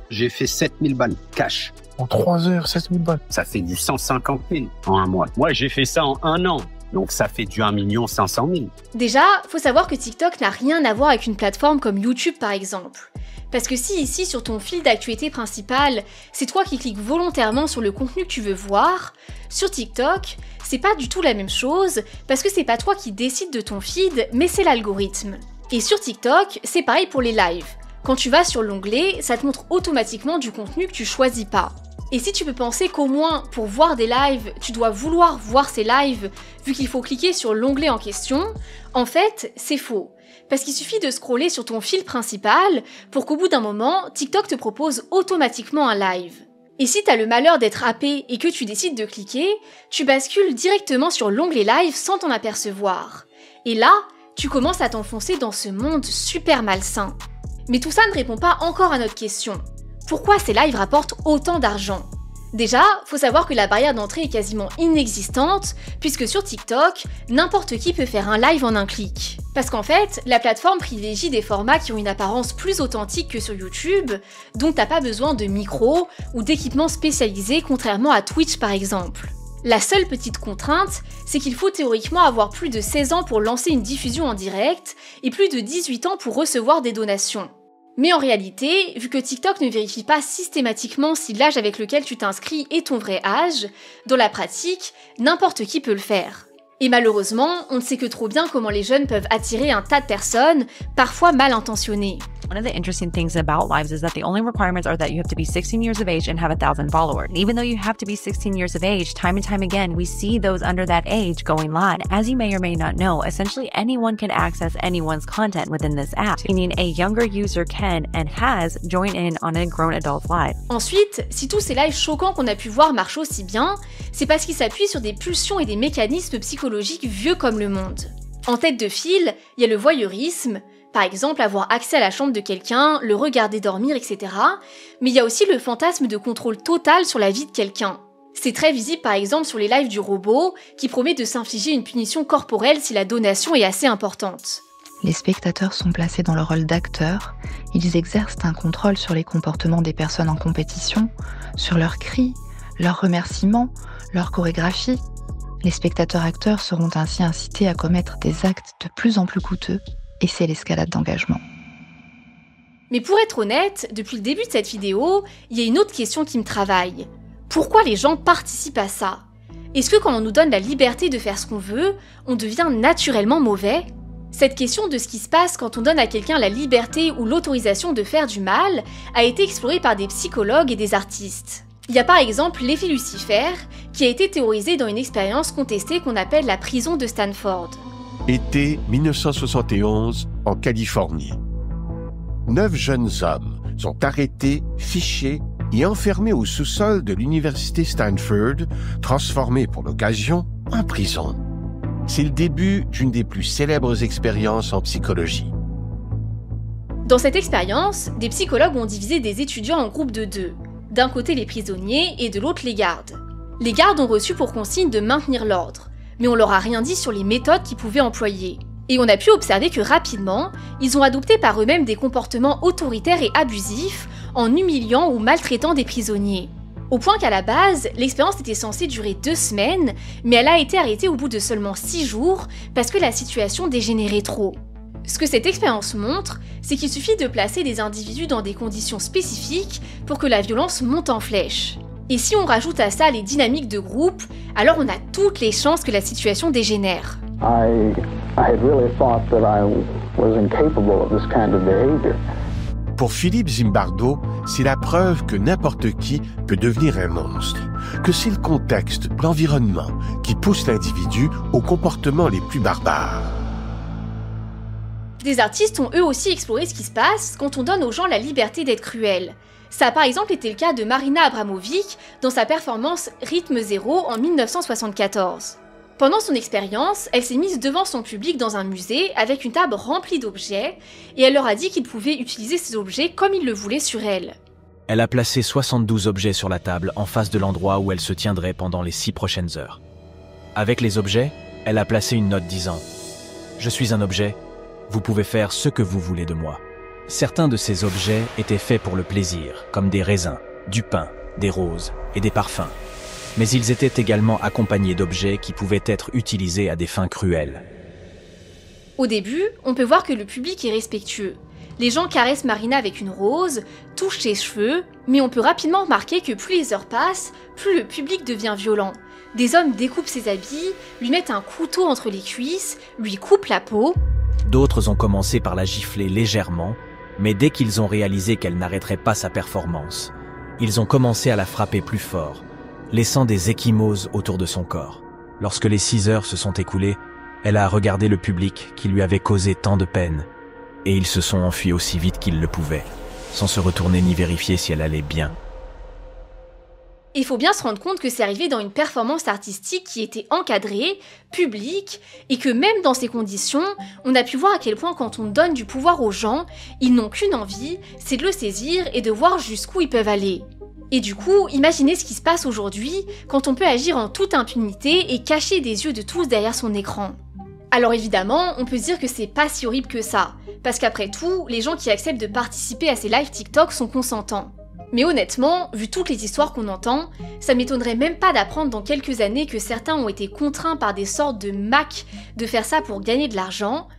J'ai fait 7 000 balles cash. En 3 heures, 7 000 balles. Ça fait du 150 000 en un mois. Moi, j'ai fait ça en un an. Donc ça fait du 1 500 000. Déjà, faut savoir que TikTok n'a rien à voir avec une plateforme comme YouTube par exemple. Parce que si ici, sur ton fil d'actualité principal, c'est toi qui cliques volontairement sur le contenu que tu veux voir, sur TikTok, c'est pas du tout la même chose, parce que c'est pas toi qui décides de ton feed, mais c'est l'algorithme. Et sur TikTok, c'est pareil pour les lives. Quand tu vas sur l'onglet, ça te montre automatiquement du contenu que tu choisis pas. Et si tu peux penser qu'au moins, pour voir des lives, tu dois vouloir voir ces lives, vu qu'il faut cliquer sur l'onglet en question, en fait, c'est faux. Parce qu'il suffit de scroller sur ton fil principal pour qu'au bout d'un moment, TikTok te propose automatiquement un live. Et si t'as le malheur d'être happé et que tu décides de cliquer, tu bascules directement sur l'onglet live sans t'en apercevoir. Et là, tu commences à t'enfoncer dans ce monde super malsain. Mais tout ça ne répond pas encore à notre question. Pourquoi ces lives rapportent autant d'argent ? Déjà, faut savoir que la barrière d'entrée est quasiment inexistante, puisque sur TikTok, n'importe qui peut faire un live en un clic. Parce qu'en fait, la plateforme privilégie des formats qui ont une apparence plus authentique que sur YouTube, donc t'as pas besoin de micro ou d'équipements spécialisés contrairement à Twitch par exemple. La seule petite contrainte, c'est qu'il faut théoriquement avoir plus de 16 ans pour lancer une diffusion en direct et plus de 18 ans pour recevoir des donations. Mais en réalité, vu que TikTok ne vérifie pas systématiquement si l'âge avec lequel tu t'inscris est ton vrai âge, dans la pratique, n'importe qui peut le faire. Et malheureusement, on ne sait que trop bien comment les jeunes peuvent attirer un tas de personnes, parfois mal intentionnées. One of the interesting things about Lives is that the only requirements are that you have to be 16 years of age and have 1,000 followers. Even though you have to be 16 years of age, time and time again, we see those under that age going live. As you may or may not know, essentially anyone can access anyone's content within this app, meaning a younger user can and has joined in on a grown adult's live. Ensuite, si tous ces lives choquants qu'on a pu voir marchent aussi bien, c'est parce qu'ils s'appuient sur des pulsions et des mécanismes psychologiques vieux comme le monde. En tête de file, il y a le voyeurisme, par exemple avoir accès à la chambre de quelqu'un, le regarder dormir, etc. Mais il y a aussi le fantasme de contrôle total sur la vie de quelqu'un. C'est très visible par exemple sur les lives du robot, qui promet de s'infliger une punition corporelle si la donation est assez importante. Les spectateurs sont placés dans le rôle d'acteurs, ils exercent un contrôle sur les comportements des personnes en compétition, sur leurs cris, leurs remerciements, leur chorégraphie. Les spectateurs-acteurs seront ainsi incités à commettre des actes de plus en plus coûteux, et c'est l'escalade d'engagement. Mais pour être honnête, depuis le début de cette vidéo, il y a une autre question qui me travaille. Pourquoi les gens participent à ça? Est-ce que quand on nous donne la liberté de faire ce qu'on veut, on devient naturellement mauvais? Cette question de ce qui se passe quand on donne à quelqu'un la liberté ou l'autorisation de faire du mal a été explorée par des psychologues et des artistes. Il y a par exemple l'effet Lucifer, qui a été théorisé dans une expérience contestée qu'on appelle la prison de Stanford. Été 1971 en Californie. 9 jeunes hommes sont arrêtés, fichés et enfermés au sous-sol de l'université Stanford, transformés pour l'occasion en prison. C'est le début d'une des plus célèbres expériences en psychologie. Dans cette expérience, des psychologues ont divisé des étudiants en groupes de 2. D'un côté les prisonniers et de l'autre les gardes. Les gardes ont reçu pour consigne de maintenir l'ordre, mais on leur a rien dit sur les méthodes qu'ils pouvaient employer. Et on a pu observer que rapidement, ils ont adopté par eux-mêmes des comportements autoritaires et abusifs en humiliant ou maltraitant des prisonniers. Au point qu'à la base, l'expérience était censée durer 2 semaines, mais elle a été arrêtée au bout de seulement 6 jours parce que la situation dégénérait trop. Ce que cette expérience montre, c'est qu'il suffit de placer des individus dans des conditions spécifiques pour que la violence monte en flèche. Et si on rajoute à ça les dynamiques de groupe, alors on a toutes les chances que la situation dégénère. I had really thought that I was incapable of this kind of behavior. Pour Philippe Zimbardo, c'est la preuve que n'importe qui peut devenir un monstre, que c'est le contexte, l'environnement, qui pousse l'individu aux comportements les plus barbares. Des artistes ont eux aussi exploré ce qui se passe quand on donne aux gens la liberté d'être cruels. Ça a par exemple été le cas de Marina Abramovic dans sa performance Rythme Zéro en 1974. Pendant son expérience, elle s'est mise devant son public dans un musée avec une table remplie d'objets et elle leur a dit qu'ils pouvaient utiliser ces objets comme ils le voulaient sur elle. Elle a placé 72 objets sur la table en face de l'endroit où elle se tiendrait pendant les 6 prochaines heures. Avec les objets, elle a placé une note disant « Je suis un objet, vous pouvez faire ce que vous voulez de moi ». Certains de ces objets étaient faits pour le plaisir, comme des raisins, du pain, des roses et des parfums. Mais ils étaient également accompagnés d'objets qui pouvaient être utilisés à des fins cruelles. Au début, on peut voir que le public est respectueux. Les gens caressent Marina avec une rose, touchent ses cheveux, mais on peut rapidement remarquer que plus les heures passent, plus le public devient violent. Des hommes découpent ses habits, lui mettent un couteau entre les cuisses, lui coupent la peau. D'autres ont commencé par la gifler légèrement, mais dès qu'ils ont réalisé qu'elle n'arrêterait pas sa performance, ils ont commencé à la frapper plus fort, laissant des ecchymoses autour de son corps. Lorsque les 6 heures se sont écoulées, elle a regardé le public qui lui avait causé tant de peine, et ils se sont enfuis aussi vite qu'ils le pouvaient, sans se retourner ni vérifier si elle allait bien. Il faut bien se rendre compte que c'est arrivé dans une performance artistique qui était encadrée, publique, et que même dans ces conditions, on a pu voir à quel point quand on donne du pouvoir aux gens, ils n'ont qu'une envie, c'est de le saisir et de voir jusqu'où ils peuvent aller. Et du coup, imaginez ce qui se passe aujourd'hui quand on peut agir en toute impunité et cacher des yeux de tous derrière son écran. Alors évidemment, on peut se dire que c'est pas si horrible que ça, parce qu'après tout, les gens qui acceptent de participer à ces lives TikTok sont consentants. Mais honnêtement, vu toutes les histoires qu'on entend, ça m'étonnerait même pas d'apprendre dans quelques années que certains ont été contraints par des sortes de Mac de faire ça pour gagner de l'argent.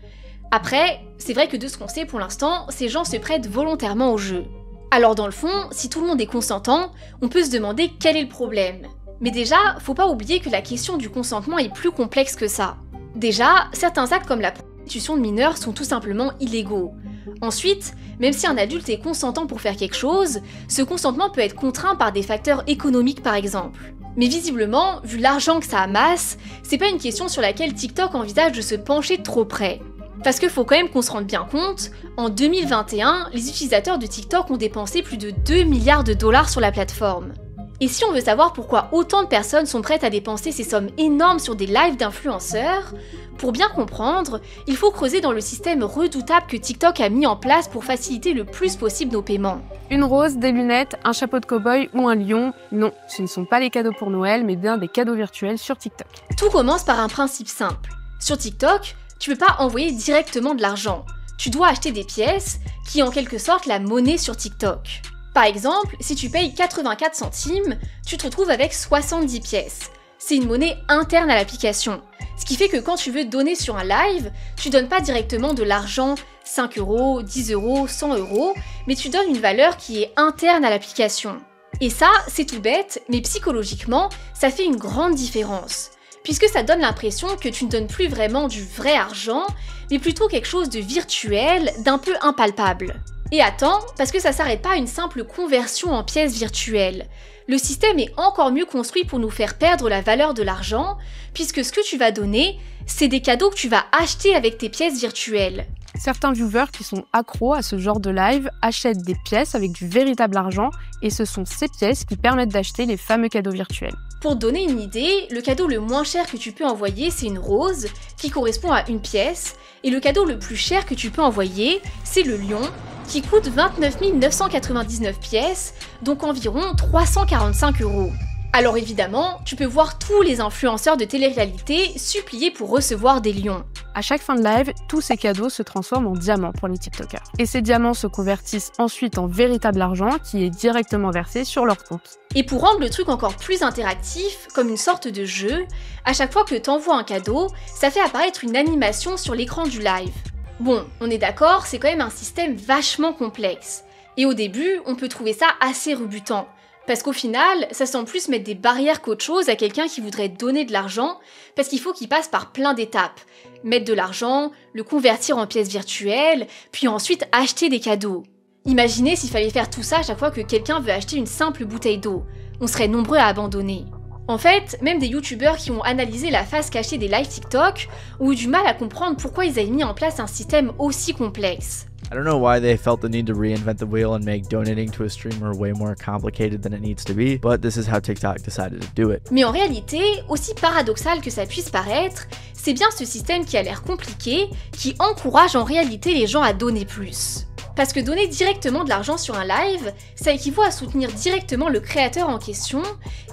Après, c'est vrai que de ce qu'on sait pour l'instant, ces gens se prêtent volontairement au jeu. Alors dans le fond, si tout le monde est consentant, on peut se demander quel est le problème. Mais déjà, faut pas oublier que la question du consentement est plus complexe que ça. Déjà, certains actes comme la prostitution de mineurs sont tout simplement illégaux. Ensuite, même si un adulte est consentant pour faire quelque chose, ce consentement peut être contraint par des facteurs économiques par exemple. Mais visiblement, vu l'argent que ça amasse, c'est pas une question sur laquelle TikTok envisage de se pencher de trop près. Parce qu'il faut quand même qu'on se rende bien compte, en 2021, les utilisateurs de TikTok ont dépensé plus de 2 milliards de dollars sur la plateforme. Et si on veut savoir pourquoi autant de personnes sont prêtes à dépenser ces sommes énormes sur des lives d'influenceurs, pour bien comprendre, il faut creuser dans le système redoutable que TikTok a mis en place pour faciliter le plus possible nos paiements. Une rose, des lunettes, un chapeau de cow-boy ou un lion, non, ce ne sont pas les cadeaux pour Noël, mais bien des cadeaux virtuels sur TikTok. Tout commence par un principe simple. Sur TikTok, tu peux pas envoyer directement de l'argent. Tu dois acheter des pièces, qui est en quelque sorte la monnaie sur TikTok. Par exemple, si tu payes 84 centimes, tu te retrouves avec 70 pièces. C'est une monnaie interne à l'application. Ce qui fait que quand tu veux donner sur un live, tu donnes pas directement de l'argent, 5 €, 10 €, 100 €, mais tu donnes une valeur qui est interne à l'application. Et ça, c'est tout bête, mais psychologiquement, ça fait une grande différence. Puisque ça donne l'impression que tu ne donnes plus vraiment du vrai argent, mais plutôt quelque chose de virtuel, d'un peu impalpable. Et attends, parce que ça s'arrête pas à une simple conversion en pièces virtuelles. Le système est encore mieux construit pour nous faire perdre la valeur de l'argent, puisque ce que tu vas donner, c'est des cadeaux que tu vas acheter avec tes pièces virtuelles. Certains viewers qui sont accros à ce genre de live achètent des pièces avec du véritable argent et ce sont ces pièces qui permettent d'acheter les fameux cadeaux virtuels. Pour te donner une idée, le cadeau le moins cher que tu peux envoyer, c'est une rose, qui correspond à une pièce, et le cadeau le plus cher que tu peux envoyer, c'est le lion, qui coûte 29 999 pièces, donc environ 345 €. Alors évidemment, tu peux voir tous les influenceurs de télé-réalité supplier pour recevoir des lions. À chaque fin de live, tous ces cadeaux se transforment en diamants pour les TikTokers. Et ces diamants se convertissent ensuite en véritable argent qui est directement versé sur leur compte. Et pour rendre le truc encore plus interactif, comme une sorte de jeu, à chaque fois que t'envoies un cadeau, ça fait apparaître une animation sur l'écran du live. Bon, on est d'accord, c'est quand même un système vachement complexe. Et au début, on peut trouver ça assez rebutant. Parce qu'au final, ça semble plus mettre des barrières qu'autre chose à quelqu'un qui voudrait donner de l'argent, parce qu'il faut qu'il passe par plein d'étapes. Mettre de l'argent, le convertir en pièces virtuelles, puis ensuite acheter des cadeaux. Imaginez s'il fallait faire tout ça à chaque fois que quelqu'un veut acheter une simple bouteille d'eau. On serait nombreux à abandonner. En fait, même des youtubeurs qui ont analysé la face cachée des lives TikTok ont eu du mal à comprendre pourquoi ils avaient mis en place un système aussi complexe. I don't know why they felt the need to reinvent the wheel and make donating to a streamer way more complicated than it needs to be, but this is how TikTok decided to do it. Mais en réalité, aussi paradoxal que ça puisse paraître, c'est bien ce système qui a l'air compliqué, qui encourage en réalité les gens à donner plus. Parce que donner directement de l'argent sur un live, ça équivaut à soutenir directement le créateur en question,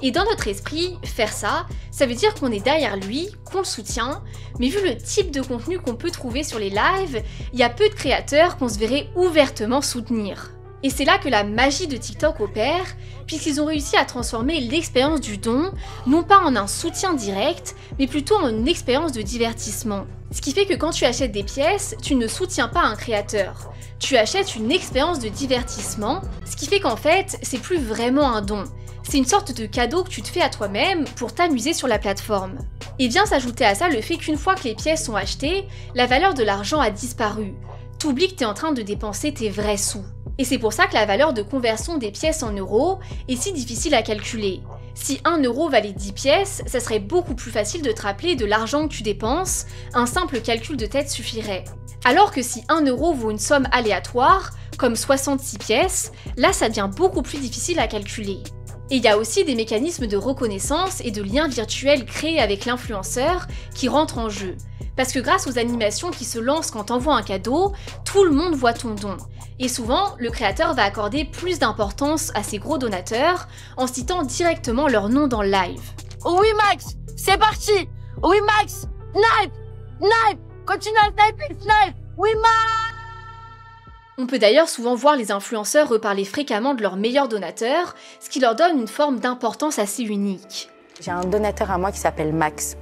et dans notre esprit, faire ça, ça veut dire qu'on est derrière lui, qu'on le soutient, mais vu le type de contenu qu'on peut trouver sur les lives, il y a peu de créateurs qu'on se verrait ouvertement soutenir. Et c'est là que la magie de TikTok opère, puisqu'ils ont réussi à transformer l'expérience du don, non pas en un soutien direct, mais plutôt en une expérience de divertissement. Ce qui fait que quand tu achètes des pièces, tu ne soutiens pas un créateur. Tu achètes une expérience de divertissement, ce qui fait qu'en fait, c'est plus vraiment un don. C'est une sorte de cadeau que tu te fais à toi-même pour t'amuser sur la plateforme. Et vient s'ajouter à ça le fait qu'une fois que les pièces sont achetées, la valeur de l'argent a disparu. T'oublies que t'es en train de dépenser tes vrais sous. Et c'est pour ça que la valeur de conversion des pièces en euros est si difficile à calculer. Si 1 € valait 10 pièces, ça serait beaucoup plus facile de te rappeler de l'argent que tu dépenses, un simple calcul de tête suffirait. Alors que si 1 € vaut une somme aléatoire, comme 66 pièces, là ça devient beaucoup plus difficile à calculer. Et il y a aussi des mécanismes de reconnaissance et de liens virtuels créés avec l'influenceur qui rentrent en jeu. Parce que grâce aux animations qui se lancent quand t'envoies un cadeau, tout le monde voit ton don. Et souvent, le créateur va accorder plus d'importance à ses gros donateurs en citant directement leur nom dans le live. Oui Max, c'est parti. Oui Max, snipe, snipe, continue à sniper, snipe. Oui Max. On peut d'ailleurs souvent voir les influenceurs reparler fréquemment de leurs meilleurs donateurs, ce qui leur donne une forme d'importance assez unique. J'ai un donateur à moi qui s'appelle Max,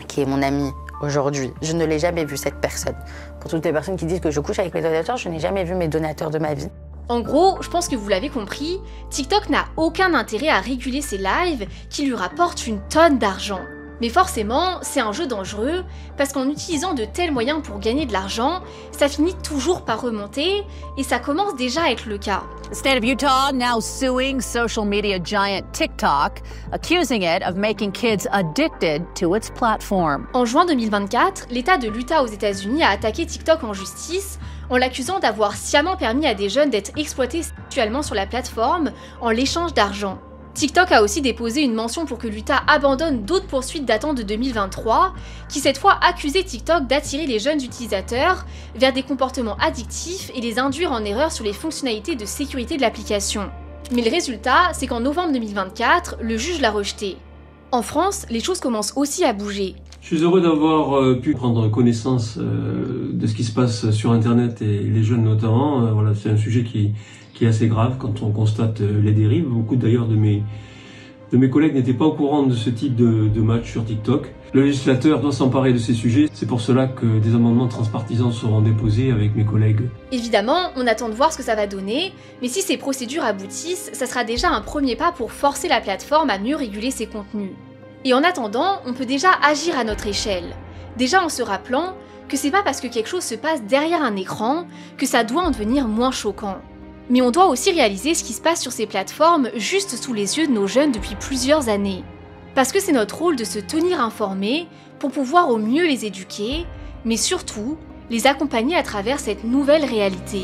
qui est mon ami aujourd'hui. Je ne l'ai jamais vu, cette personne. Pour toutes les personnes qui disent que je couche avec mes donateurs, je n'ai jamais vu mes donateurs de ma vie. En gros, je pense que vous l'avez compris, TikTok n'a aucun intérêt à réguler ses lives qui lui rapportent une tonne d'argent. Mais forcément, c'est un jeu dangereux, parce qu'en utilisant de tels moyens pour gagner de l'argent, ça finit toujours par remonter, et ça commence déjà à être le cas. The state of Utah now suing social media giant TikTok, accusing it of making kids addicted to its platform. En juin 2024, l'État de l'Utah aux États-Unis a attaqué TikTok en justice en l'accusant d'avoir sciemment permis à des jeunes d'être exploités sexuellement sur la plateforme en l'échange d'argent. TikTok a aussi déposé une mention pour que l'Utah abandonne d'autres poursuites datant de 2023, qui cette fois accusaient TikTok d'attirer les jeunes utilisateurs vers des comportements addictifs et les induire en erreur sur les fonctionnalités de sécurité de l'application. Mais le résultat, c'est qu'en novembre 2024, le juge l'a rejeté. En France, les choses commencent aussi à bouger. Je suis heureux d'avoir pu prendre connaissance de ce qui se passe sur Internet et les jeunes notamment. Voilà, c'est un sujet qui est assez grave quand on constate les dérives. Beaucoup d'ailleurs de mes collègues n'étaient pas au courant de ce type de match sur TikTok. Le législateur doit s'emparer de ces sujets. C'est pour cela que des amendements transpartisans seront déposés avec mes collègues. Évidemment, on attend de voir ce que ça va donner, mais si ces procédures aboutissent, ça sera déjà un premier pas pour forcer la plateforme à mieux réguler ses contenus. Et en attendant, on peut déjà agir à notre échelle. Déjà en se rappelant que c'est pas parce que quelque chose se passe derrière un écran que ça doit en devenir moins choquant. Mais on doit aussi réaliser ce qui se passe sur ces plateformes juste sous les yeux de nos jeunes depuis plusieurs années. Parce que c'est notre rôle de se tenir informés pour pouvoir au mieux les éduquer, mais surtout les accompagner à travers cette nouvelle réalité.